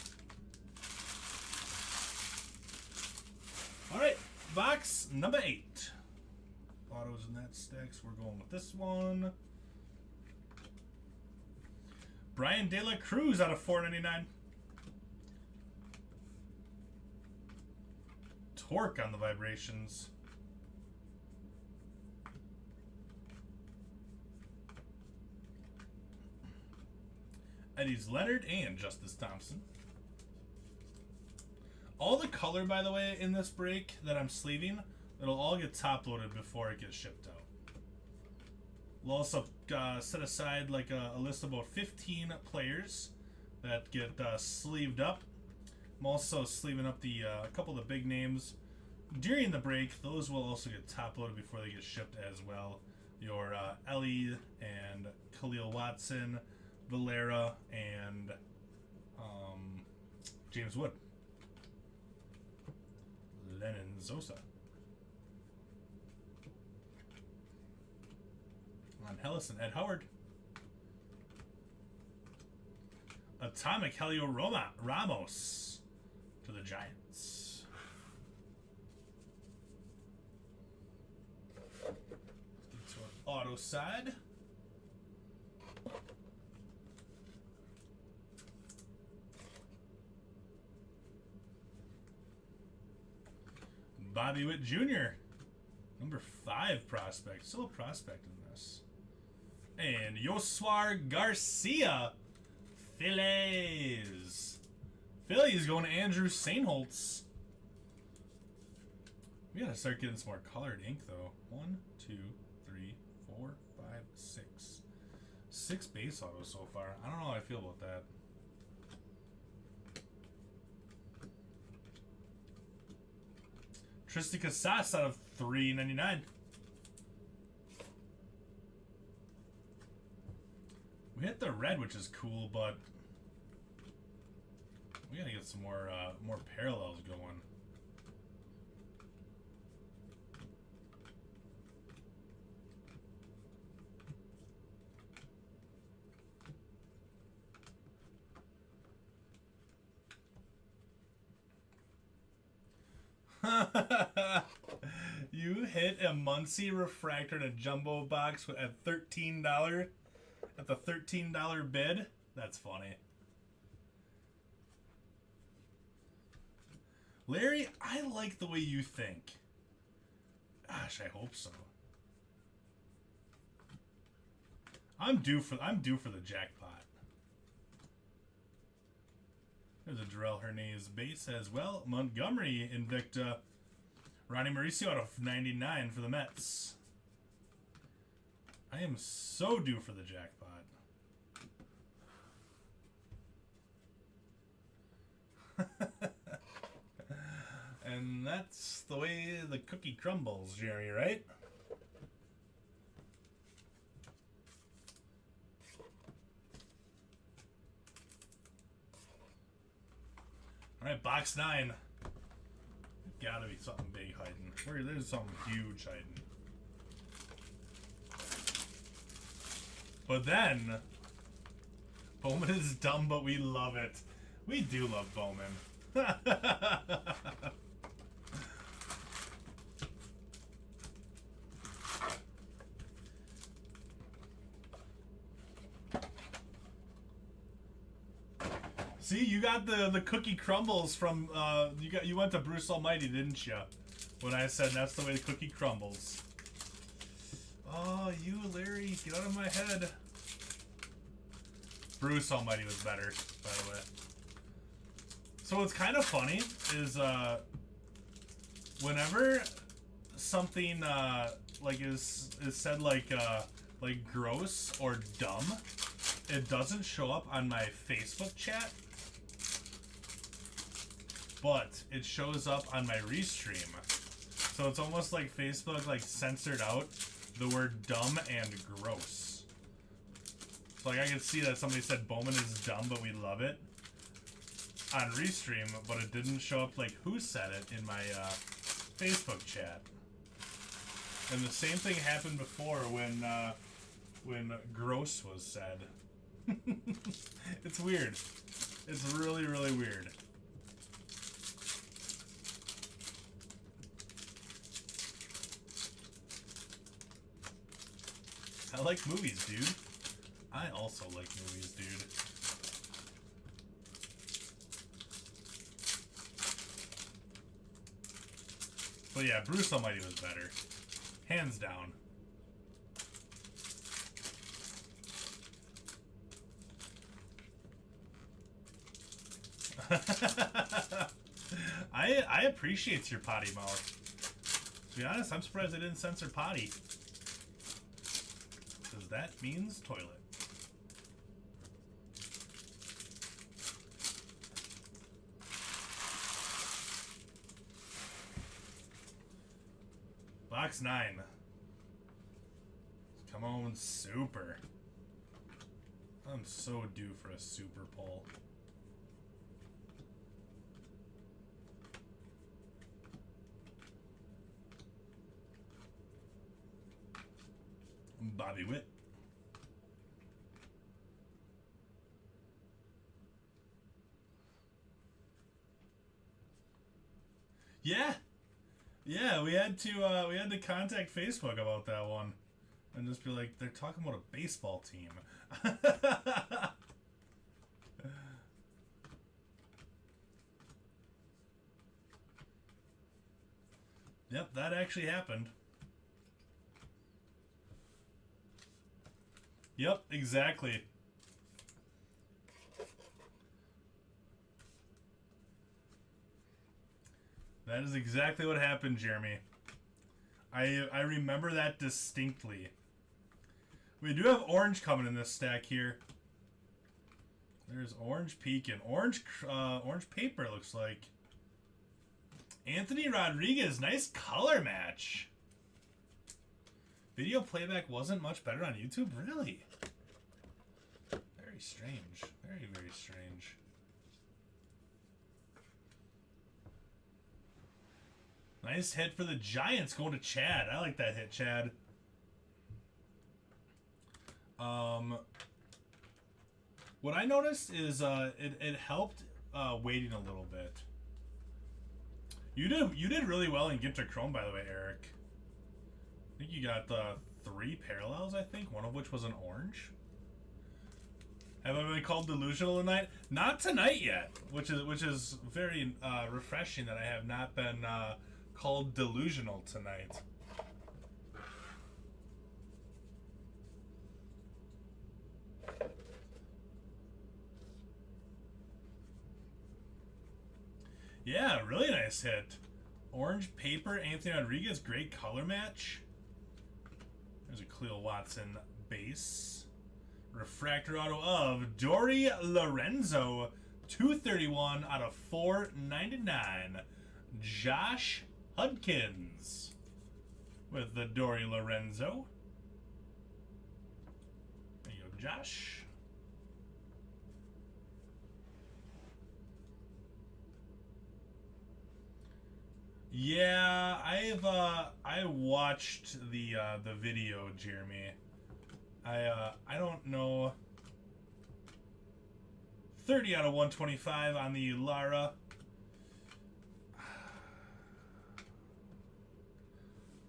Alright, box number 8. Autos in that stacks. We're going with this one. Brian De La Cruz out of $4.99. Torque on the vibrations. Eddie's Leonard and Justice Thompson. All the color, by the way, in this break that I'm sleeving, it'll all get top loaded before it gets shipped out. We'll also set aside like a list of about 15 players that get sleeved up. I'm also sleeving up the a couple of the big names during the break. Those will also get top loaded before they get shipped as well. Your Ellie and Khalil Watson, Valera, and James Wood. Lennon Zosa. On Hellas and Ed Howard. Atomic Helio Ramos to the Giants. Let's go to auto side. Bobby Witt Jr. Number 5 prospect. Still a prospect in this. And Yoswar Garcia. Phillies. Phillies going to Andrew Sainholtz. We gotta start getting some more colored ink though. 1, 2, 3, 4, 5, 6. 6 base autos so far. I don't know how I feel about that. Tristan Casas out of $3.99. We hit the red, which is cool, but we gotta get some more parallels going. You hit a Muncie refractor in a jumbo box at $13 at the $13 bid. That's funny. Larry, I like the way you think. Gosh, I hope so. I'm due for the jackpot. There's a Darrell Hernandez base as well. Montgomery Invicta. Ronnie Mauricio out of 99 for the Mets. I am so due for the jackpot. And that's the way the cookie crumbles, Jerry, right? Alright, box 9. Gotta be something big hiding. There's something huge hiding. But then, Bowman is dumb, but we love it. We do love Bowman. See, you got the cookie crumbles from you went to Bruce Almighty, didn't you? When I said that's the way the cookie crumbles. Oh, you Larry, get out of my head. Bruce Almighty was better, by the way. So what's kind of funny is whenever something like is said like gross or dumb, it doesn't show up on my Facebook chat. But it shows up on my restream. So it's almost like Facebook like censored out the word dumb and gross. So like I can see that somebody said Bowman is dumb, but we love it on restream, but it didn't show up like who said it in my Facebook chat. And the same thing happened before when gross was said. It's weird. It's really, really weird. I like movies, dude. I also like movies, dude. But yeah, Bruce Almighty was better. Hands down. I appreciate your potty mouth. To be honest, I'm surprised they didn't censor potty. Because that means toilet. Box 9. Come on, super. I'm so due for a super pull. Bobby Witt. Yeah. Yeah, we had to contact Facebook about that one. And just be like, they're talking about a baseball team. Yep, that actually happened. Yep, exactly. That is exactly what happened, Jeremy. I remember that distinctly. We do have orange coming in this stack here. There's orange peeking. Orange paper, looks like. Anthony Rodriguez, nice color match. Video playback wasn't much better on YouTube? Really? Very strange. Very, very strange. Nice hit for the Giants going to Chad. I like that hit, Chad. What I noticed is it helped waiting a little bit. You did really well in Ginter Chrome, by the way, Eric. I think you got 3 parallels, I think, one of which was an orange. Have I been called delusional tonight? Not tonight yet, which is very refreshing that I have not been called delusional tonight. Yeah, really nice hit. Orange paper, Anthony Rodriguez, great color match. There's a Cleo Watson base. Refractor auto of Dory Lorenzo, 231 out of 499. Josh Hudkins with the Dory Lorenzo. There you go, Josh. Yeah, I watched the video, Jeremy. I don't know. 30 out of 125 on the Lara.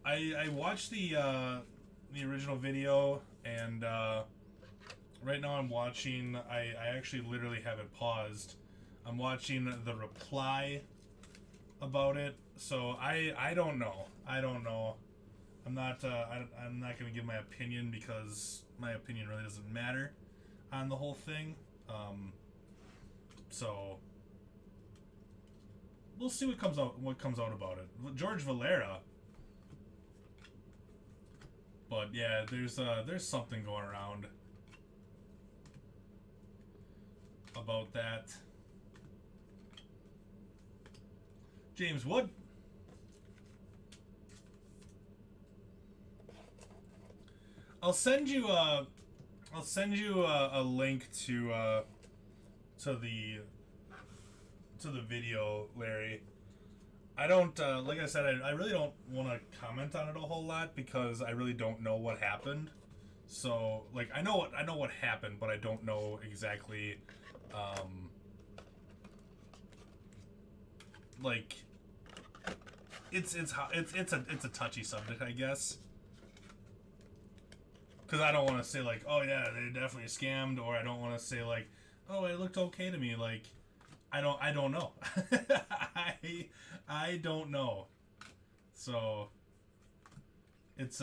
I watched the original video, and right now I'm watching. I actually literally have it paused. I'm watching the reply about it. So I don't know. I don't know. I'm not going to give my opinion because my opinion really doesn't matter on the whole thing. So we'll see what comes out about it. George Valera. But yeah, there's something going around about that. James Wood. I'll send you a link to the video, Larry. I don't like I said, I really don't want to comment on it a whole lot because I really don't know what happened. So like I know what happened, but I don't know exactly like it's a touchy subject, I guess. Because I don't want to say like, oh yeah, they definitely scammed, or I don't want to say like, oh, it looked okay to me. Like, I don't know. I don't know. So it's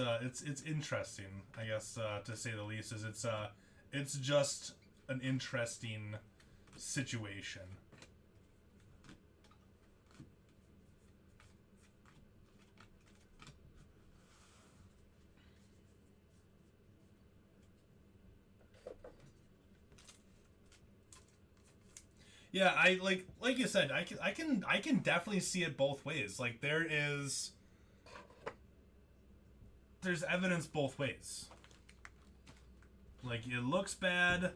interesting, I guess, to say the least. Is it's just an interesting situation. Yeah, I like you said, I can definitely see it both ways. Like there's evidence both ways. Like it looks bad.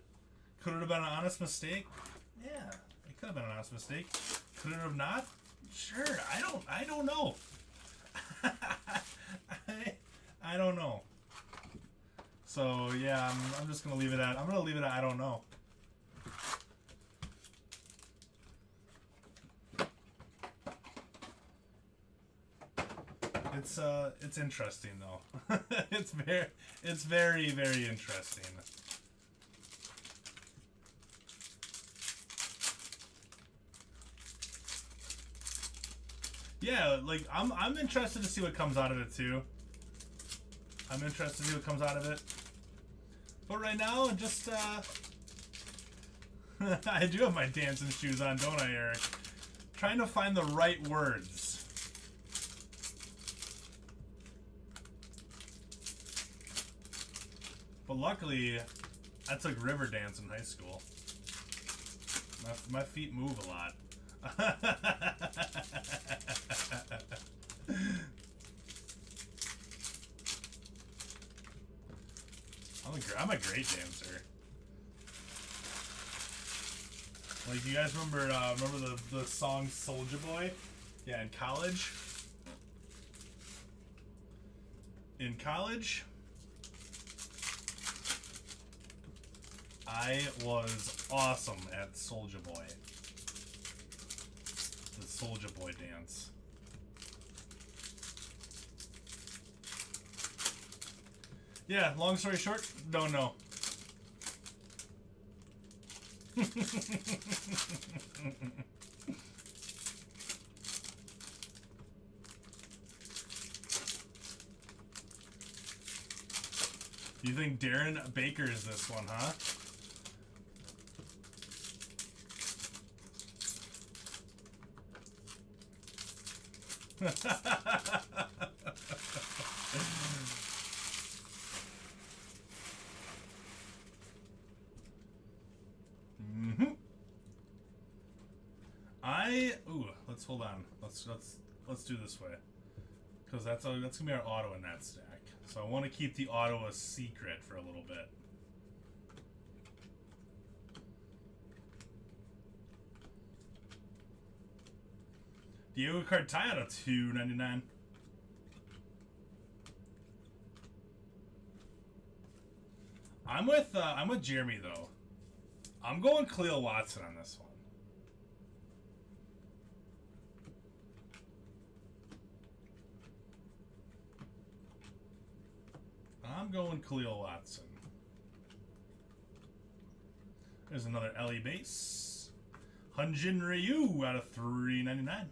Could it have been an honest mistake? Yeah, it could have been an honest mistake. Could it have not? Sure. I don't know. I don't know. So yeah, I'm just gonna leave it at I don't know. It's interesting though. it's very interesting. Yeah, like I'm interested to see what comes out of it too. I'm interested to see what comes out of it. But right now, just I do have my dancing shoes on, don't I, Eric? Trying to find the right words. But luckily, I took river dance in high school. My feet move a lot. I'm a great dancer. Like, you guys remember the song Soulja Boy? Yeah, in college. In college, I was awesome at Soulja Boy. The Soulja Boy dance. Yeah, long story short, don't know. You think Darren Baker is this one, huh? Let's hold on. Let's do this way, because that's gonna be our auto in that stack. So I want to keep the auto a secret for a little bit. Diego Cartaya to $2.99. I'm with Jeremy though. I'm going Cleo Watson on this one. I'm going Khalil Watson. There's another Ellie base. Hyunjin Ryu out of $3.99.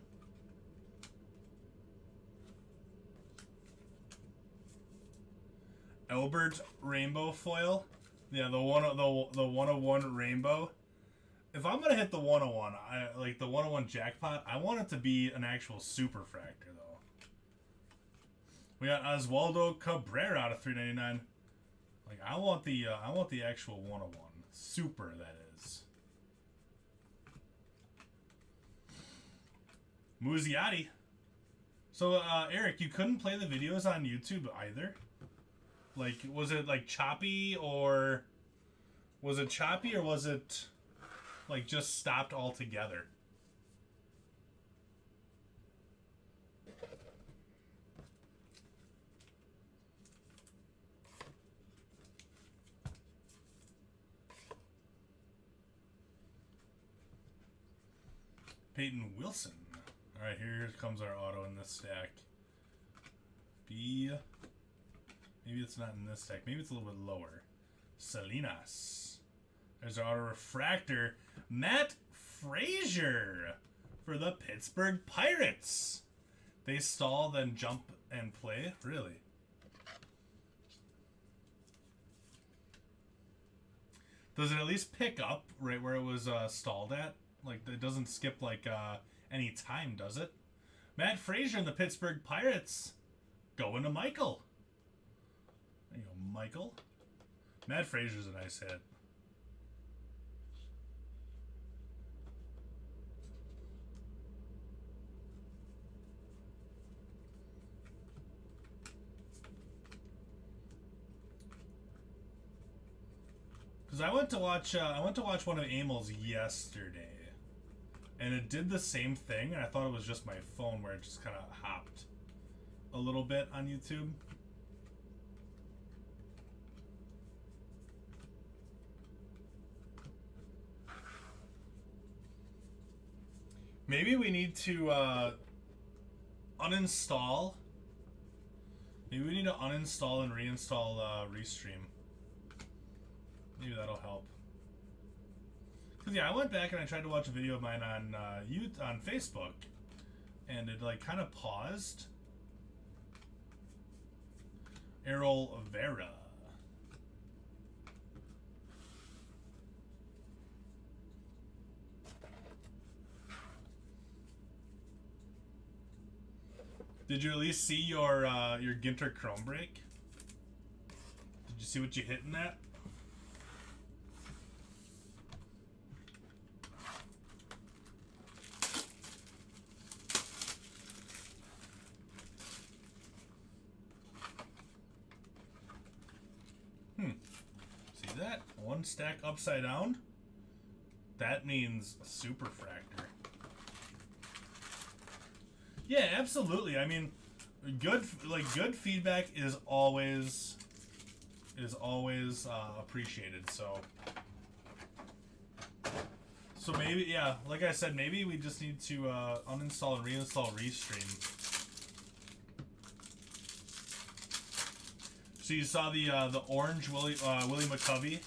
Albert Rainbow Foil. Yeah, the 101 Rainbow. If I'm gonna hit the 101, I like the 101 Jackpot. I want it to be an actual Superfractor though. We got Oswaldo Cabrera out of $3.99. Like I want the actual 101 Super, that is. Muziati. So Eric, you couldn't play the videos on YouTube either? Like, was it like choppy, or was it like just stopped altogether? Peyton Wilson. All right, here comes our auto in this stack. Maybe it's not in this stack. Maybe it's a little bit lower. Salinas. There's our auto refractor. Matt Frazier for the Pittsburgh Pirates. They stall, then jump and play? Really? Does it at least pick up right where it was stalled at? Like, it doesn't skip, like, any time, does it? Matt Frazier and the Pittsburgh Pirates. Going to Michael. There you go, Michael. Matt Frazier's a nice hit. Because I went to watch one of Amel's yesterday, and it did the same thing, and I thought it was just my phone where it just kind of hopped a little bit on YouTube. Maybe we need to uninstall. Maybe we need to uninstall and reinstall Restream. Maybe that'll help. Cause yeah, I went back and I tried to watch a video of mine on on Facebook, and it like kind of paused. Errol Vera. Did you at least see your Ginter Chrome break? Did you see what you hit in that? See that? One stack upside down? That means a Superfractor. Yeah, absolutely. I mean, good feedback is always appreciated. So maybe, yeah, like I said, maybe we just need to uninstall and reinstall Restream. So you saw the orange Willie McCovey,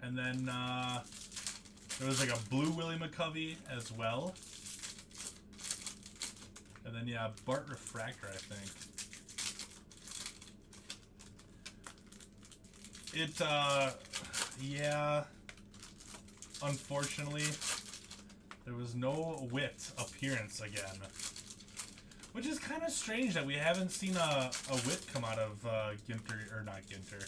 and then there was like a blue Willie McCovey as well. And then, yeah, Bart Refractor, I think. Yeah, unfortunately, there was no Wit appearance again. Which is kind of strange that we haven't seen a Wit come out of Ginter, or not Ginter.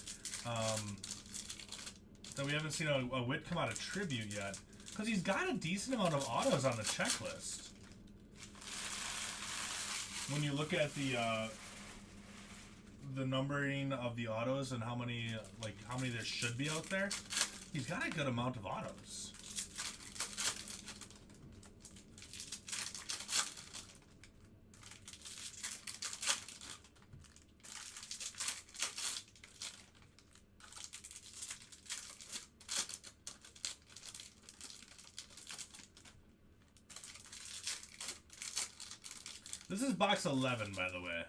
That we haven't seen a Wit come out of Tribute yet. Because he's got a decent amount of autos on the checklist. When you look at the numbering of the autos and how many there should be out there, he's got a good amount of autos. This is box 11, by the way.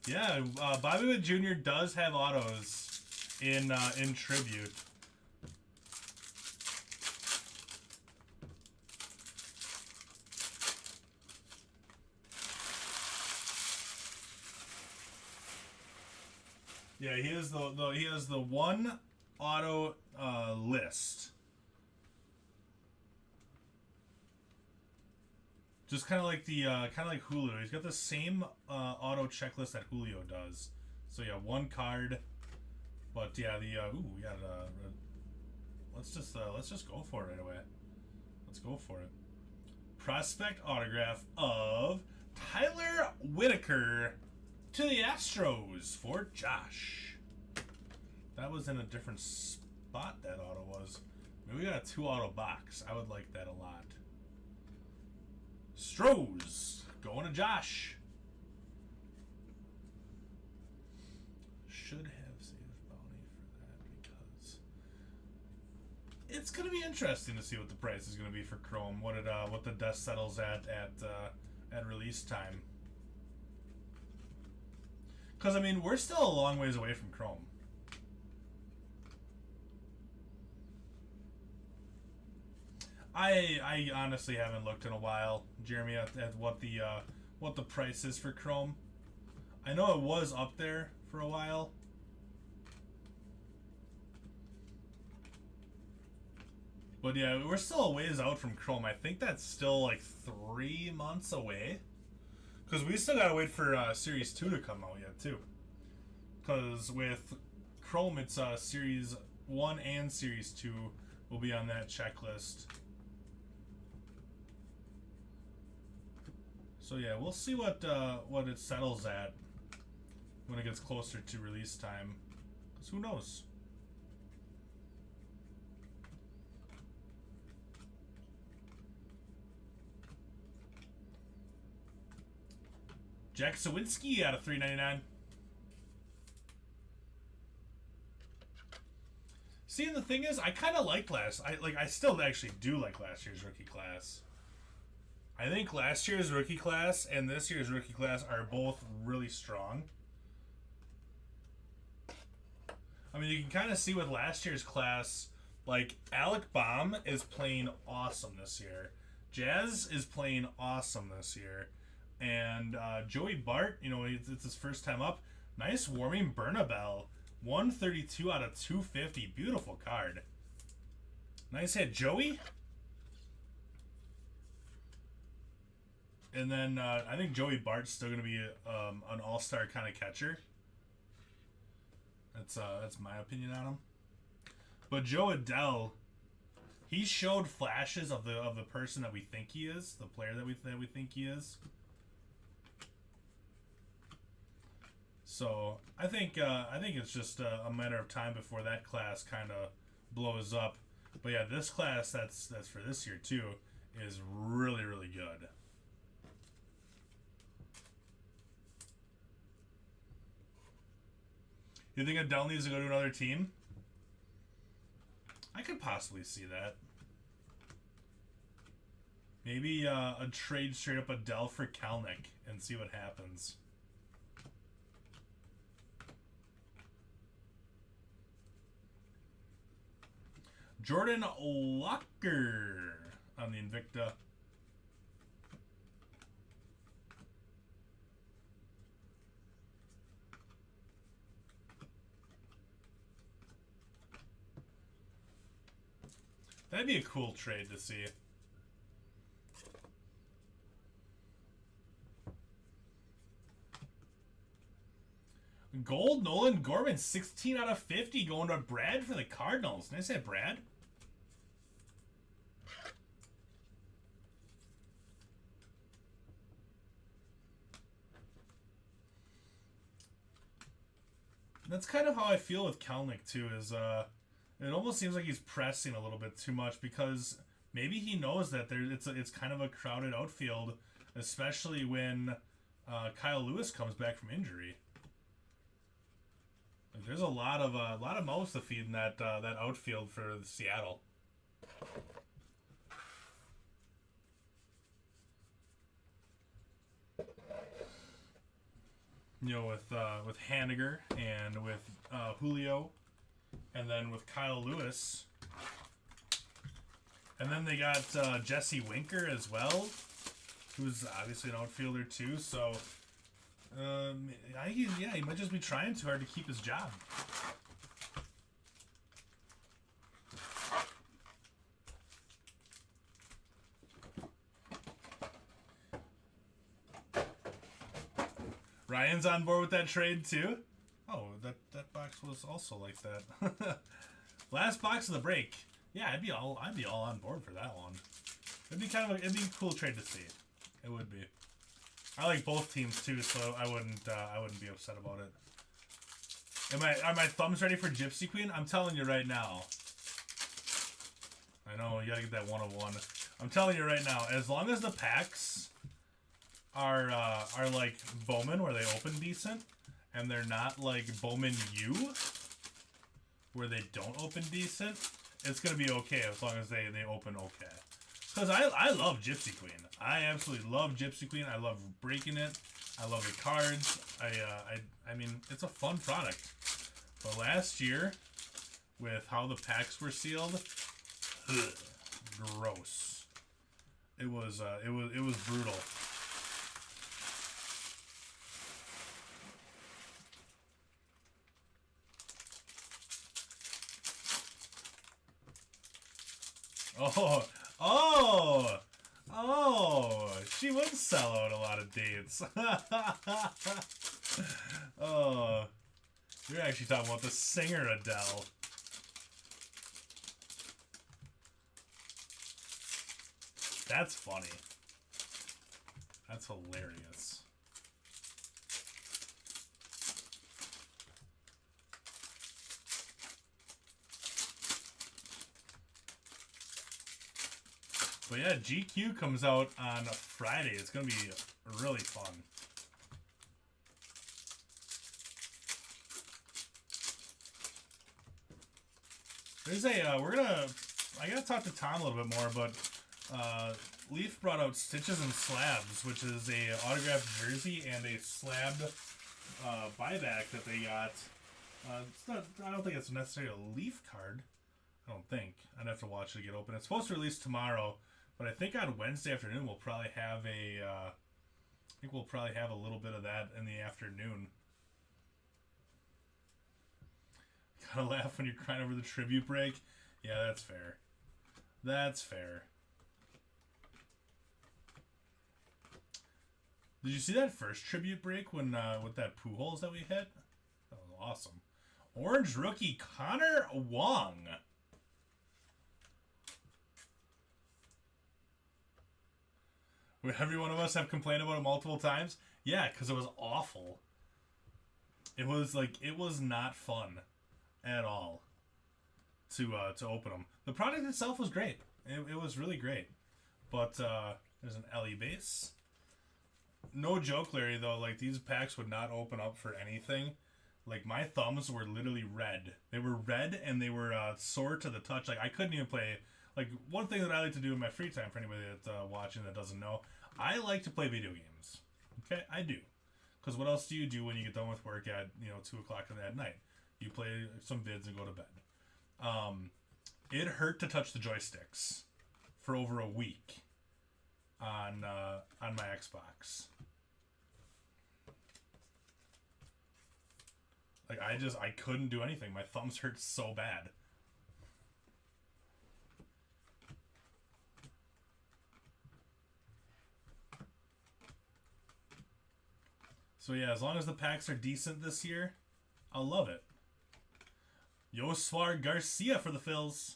Yeah, Bobby Witt Jr. does have autos in Tribute. Yeah, he has the one auto list. Just kind of like Julio. He's got the same auto checklist that Julio does. So yeah, one card. But yeah, we got let's just go for it right away. Let's go for it. Prospect autograph of Tyler Whitaker to the Astros for Josh. That was in a different spot, that auto was. Maybe we got a 2 auto box. I would like that a lot. Stros going to Josh. Should have saved bounty for that because it's going to be interesting to see what the price is going to be for Chrome. What the dust settles at release time. Because I mean, we're still a long ways away from Chrome. I honestly haven't looked in a while, Jeremy, at what the price is for Chrome. I know it was up there for a while. But yeah, we're still a ways out from Chrome. I think that's still like 3 months away. Because we still gotta wait for Series 2 to come out yet, too. Because with Chrome, it's Series 1 and Series 2 will be on that checklist. So yeah, we'll see what it settles at when it gets closer to release time. Because who knows? Jack Sawinski out of $3.99. See, and the thing is, I kind of liked I still actually do like last year's rookie class. I think last year's rookie class and this year's rookie class are both really strong. I mean, you can kind of see with last year's class, like, Alec Baum is playing awesome this year. Jazz is playing awesome this year. And Joey Bart, you know, it's his first time up. Nice warming Bernabel. 132 out of 250. Beautiful card. Nice hit, Joey. And then I think Joey Bart's still going to be an all-star kind of catcher. That's my opinion on him. But Joe Adele, he showed flashes of the person that we think he is, the player that we think he is. So I think it's just a matter of time before that class kind of blows up. But yeah, this class that's for this year too is really, really good. You think Adele needs to go to another team? I could possibly see that. Maybe a trade straight up Adele for Kalnick and see what happens. Jordan Locker on the Invicta. That'd be a cool trade to see. Gold, Nolan Gorman, 16 out of 50 going to Brad for the Cardinals. Nice hit, Brad. That's kind of how I feel with Kalnick too. Is it almost seems like he's pressing a little bit too much because maybe he knows that it's kind of a crowded outfield, especially when Kyle Lewis comes back from injury. Like, there's a lot of mouths to feed in that outfield for Seattle. You know, with Haniger and with Julio, and then with Kyle Lewis, and then they got Jesse Winker as well, who's obviously an outfielder too. So, he might just be trying too hard to keep his job. Ryan's on board with that trade too. Oh, that box was also like that. Last box of the break. Yeah, I'd be all on board for that one. It'd be a cool trade to see. It would be. I like both teams too, so I wouldn't be upset about it. Are my thumbs ready for Gypsy Queen? I'm telling you right now. I know you gotta get that 101. I'm telling you right now, as long as the packs are like Bowman where they open decent, and they're not like Bowman U where they don't open decent, it's gonna be okay as long as they open okay. Because I love Gypsy Queen. I absolutely love Gypsy Queen. I love breaking it. I love the cards. I mean, it's a fun product. But last year, with how the packs were sealed, gross. It was brutal. Oh, she would sell out a lot of dates. Oh, you're actually talking about the singer Adele. That's funny. That's hilarious. But yeah, GQ comes out on Friday. It's going to be really fun. There's I gotta talk to Tom a little bit more, but Leaf brought out Stitches and Slabs, which is a autographed jersey and a slabbed buyback that they got. I don't think it's necessarily a Leaf card. I don't think. I'd have to watch it get open. It's supposed to release tomorrow, but I think on Wednesday afternoon we'll probably have a little bit of that in the afternoon. Gotta laugh when you're crying over the tribute break. Yeah, that's fair. That's fair. Did you see that first tribute break when with that Pujols that we hit? That was awesome. Orange rookie Connor Wong. Every one of us have complained about it multiple times. Yeah, because it was awful. It was not fun at all to open them. The product itself was great. It was really great. But there's an LE base. No joke, Larry, though. Like, these packs would not open up for anything. Like, my thumbs were literally red. They were red and they were sore to the touch. Like, I couldn't even play. like one thing that I like to do in my free time, for anybody that's watching that doesn't know, I like to play video games. Okay, I do. Because what else do you do when you get done with work at 2 o'clock at night? You play some vids and go to bed. It hurt to touch the joysticks for over a week on my Xbox. Like I couldn't do anything. My thumbs hurt so bad. So yeah, as long as the packs are decent this year, I'll love it. Yoswar Garcia for the Phils.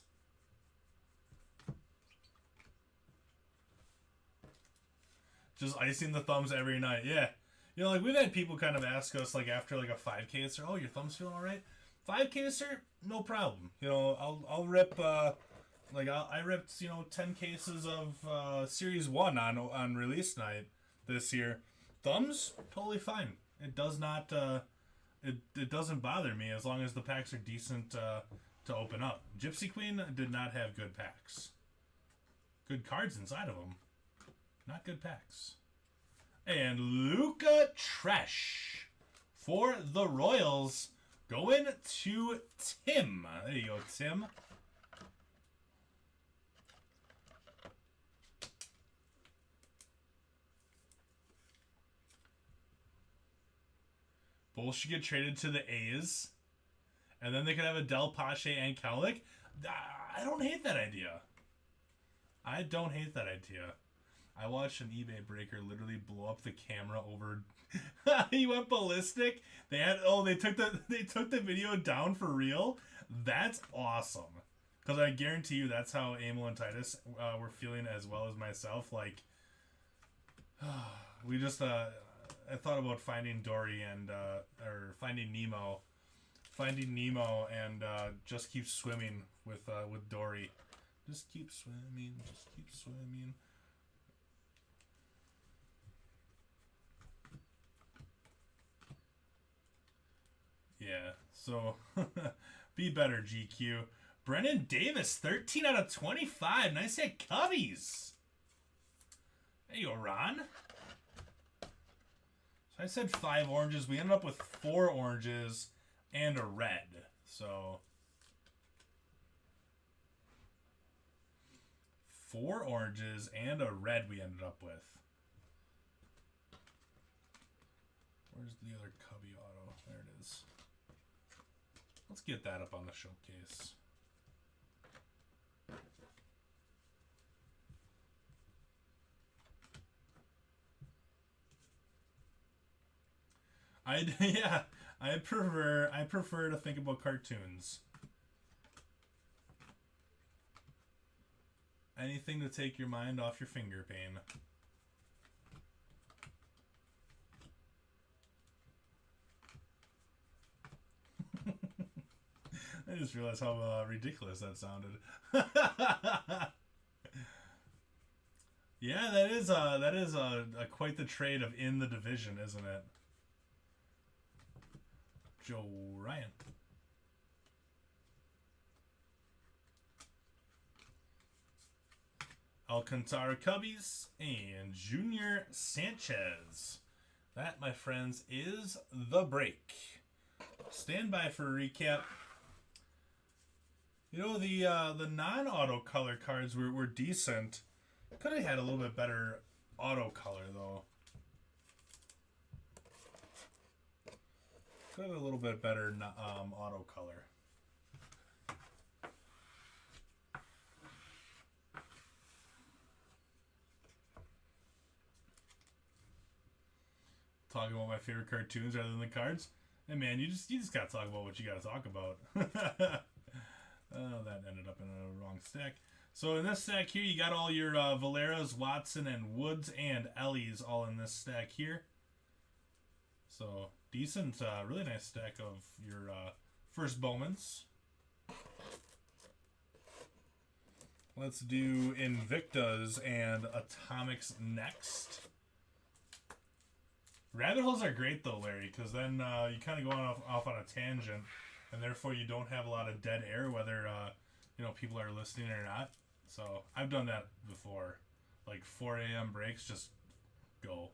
Just icing the thumbs every night. Yeah. Like we've had people kind of ask us like after like a 5K, sir, oh, your thumbs feeling all right? 5K, sir, no problem. I'll rip I ripped 10 cases of Series 1 on release night this year. Thumbs totally fine. It does not it doesn't bother me as long as the packs are decent to open up. Gypsy Queen did not have good packs. Good cards inside of them. Not good packs. And Luca Tresh for the Royals going to Tim. There you go, Tim. Bull should get traded to the A's. And then they could have a Del Pache and Cowlick. I don't hate that idea. I don't hate that idea. I watched an eBay breaker literally blow up the camera over. He went ballistic. They took the video down for real. That's awesome. Because I guarantee you that's how Emil and Titus were feeling as well as myself. Like, we just I thought about finding Dory and or finding Nemo and just keep swimming with Dory. Just keep swimming. Just keep swimming. Yeah, so be better, GQ. Brennan Davis, 13 out of 25. Nice hit, Cubbies. There you go, Ron. So I said 5 oranges. We ended up with 4 oranges and a red. So 4 oranges and a red we ended up with. Where's the other Cubby auto? There it is. Let's get that up on the showcase. I prefer to think about cartoons. Anything to take your mind off your finger pain. I just realized how ridiculous that sounded. Yeah, that is quite the trade of in the division, isn't it? Joe Ryan. Alcantara Cubbies and Junior Sanchez. That, my friends, is the break. Stand by for a recap. The non-auto color cards were decent. Could have had a little bit better auto color though. Could have a little bit better auto color. Talking about my favorite cartoons rather than the cards. Hey man, you just gotta talk about what you gotta talk about. Oh, that ended up in a wrong stack. So in this stack here, you got all your Valeras, Watson, and Woods, and Ellies all in this stack here. So decent, really nice stack of your first Bowmans. Let's do Invictas and Atomics next. Rabbit holes are great though, Larry, because then you kind of go off on a tangent, and therefore you don't have a lot of dead air, whether people are listening or not. So I've done that before. Like 4 a.m. breaks, just go.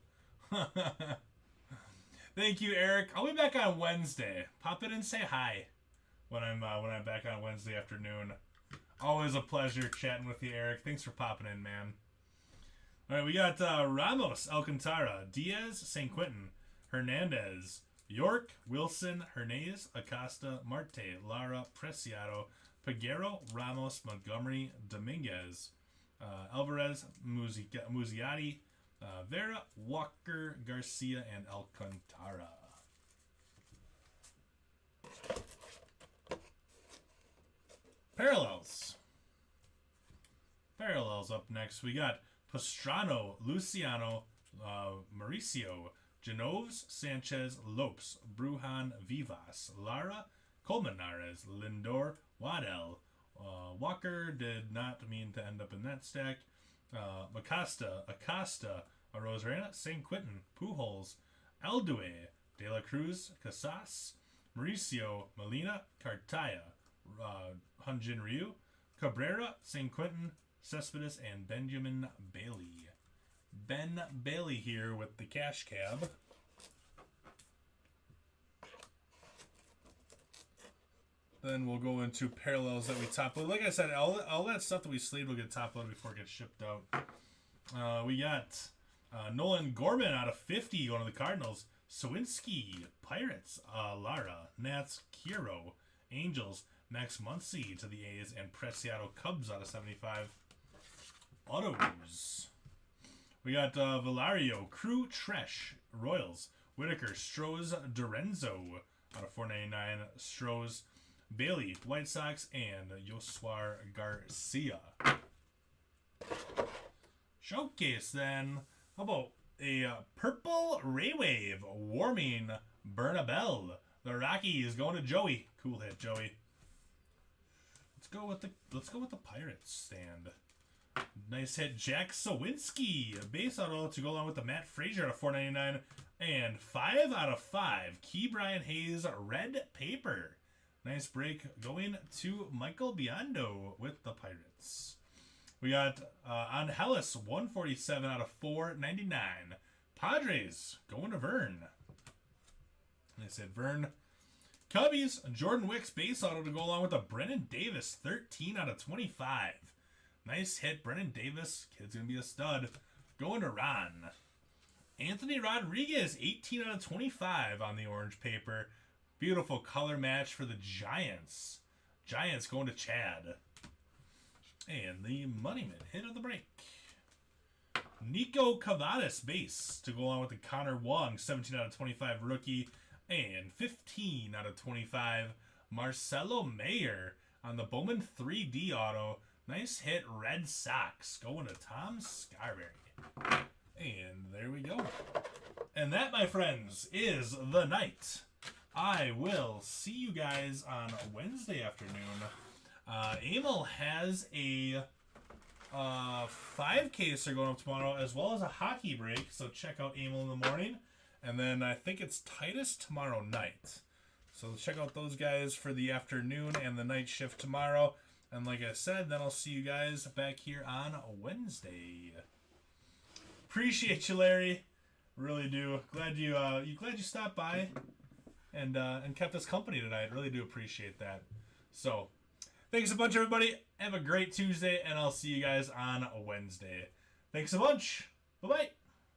Thank you, Eric. I'll be back on Wednesday. Pop in and say hi when I'm back on Wednesday afternoon. Always a pleasure chatting with you, Eric. Thanks for popping in, man. All right, we got Ramos, Alcantara, Diaz, St. Quentin, Hernandez, York, Wilson, Hernandez, Acosta, Marte, Lara, Preciado, Peguero, Ramos, Montgomery, Dominguez, Alvarez, Muziati, Vera, Walker, Garcia, and Alcantara. Parallels up next. We got Pastrano, Luciano, Mauricio, Genoves, Sanchez, Lopes, Brujan, Vivas, Lara, Colmenares, Lindor, Waddell. Walker did not mean to end up in that stack. Acosta, Rosarena, St. Quentin, Pujols, Aldue, De La Cruz, Casas, Mauricio, Molina, Cartaya, Hunjin Ryu, Cabrera, St. Quentin, Cespedes, and Benjamin Bailey. Ben Bailey here with the cash cab. Then we'll go into parallels that we top load. Like I said, all that stuff that we sleeved will get top loaded before it gets shipped out. We got Nolan Gorman out of 50 going to the Cardinals. Sawinski, Pirates, Lara, Nats, Kiro, Angels, Max Muncy to the A's, and Preciado Cubs out of 75. Autos. We got Valario, Crew, Tresh, Royals, Whitaker, Strohs, Dorenzo out of 499. Strohs, Bailey, White Sox, and Yoswar Garcia. Showcase then. How about a purple Ray Wave warming Bernabel? The Rockies going to Joey. Cool hit, Joey. Let's go with the Pirates stand. Nice hit, Jack Sawinski. Base auto to go along with the Matt Frazier out of 499. And 5 out of 5. Key Brian Hayes red paper. Nice break going to Michael Biondo with the Pirates. We got Angelis 147 out of 499. Padres going to Vern. I said Vern. Cubbies, Jordan Wicks base auto to go along with the Brennan Davis 13 out of 25. Nice hit, Brennan Davis. Kid's going to be a stud. Going to Ron. Anthony Rodriguez 18 out of 25 on the orange paper. Beautiful color match for the Giants. Giants going to Chad. And the Moneyman hit of the break. Nico Cavadas base to go along with the Connor Wong 17 out of 25 rookie. And 15 out of 25 Marcelo Mayer on the Bowman 3D auto. Nice hit, Red Sox going to Tom Scarberry. And there we go. And that, my friends, is the night. I will see you guys on Wednesday afternoon. Emil has a 5K going up tomorrow, as well as a hockey break. So check out Emil in the morning. And then I think it's Titus tomorrow night. So check out those guys for the afternoon and the night shift tomorrow. And like I said, then I'll see you guys back here on Wednesday. Appreciate you, Larry. Really do. Glad you stopped by and kept us company tonight. Really do appreciate that. So, thanks a bunch, everybody. Have a great Tuesday, and I'll see you guys on Wednesday. Thanks a bunch. Bye-bye.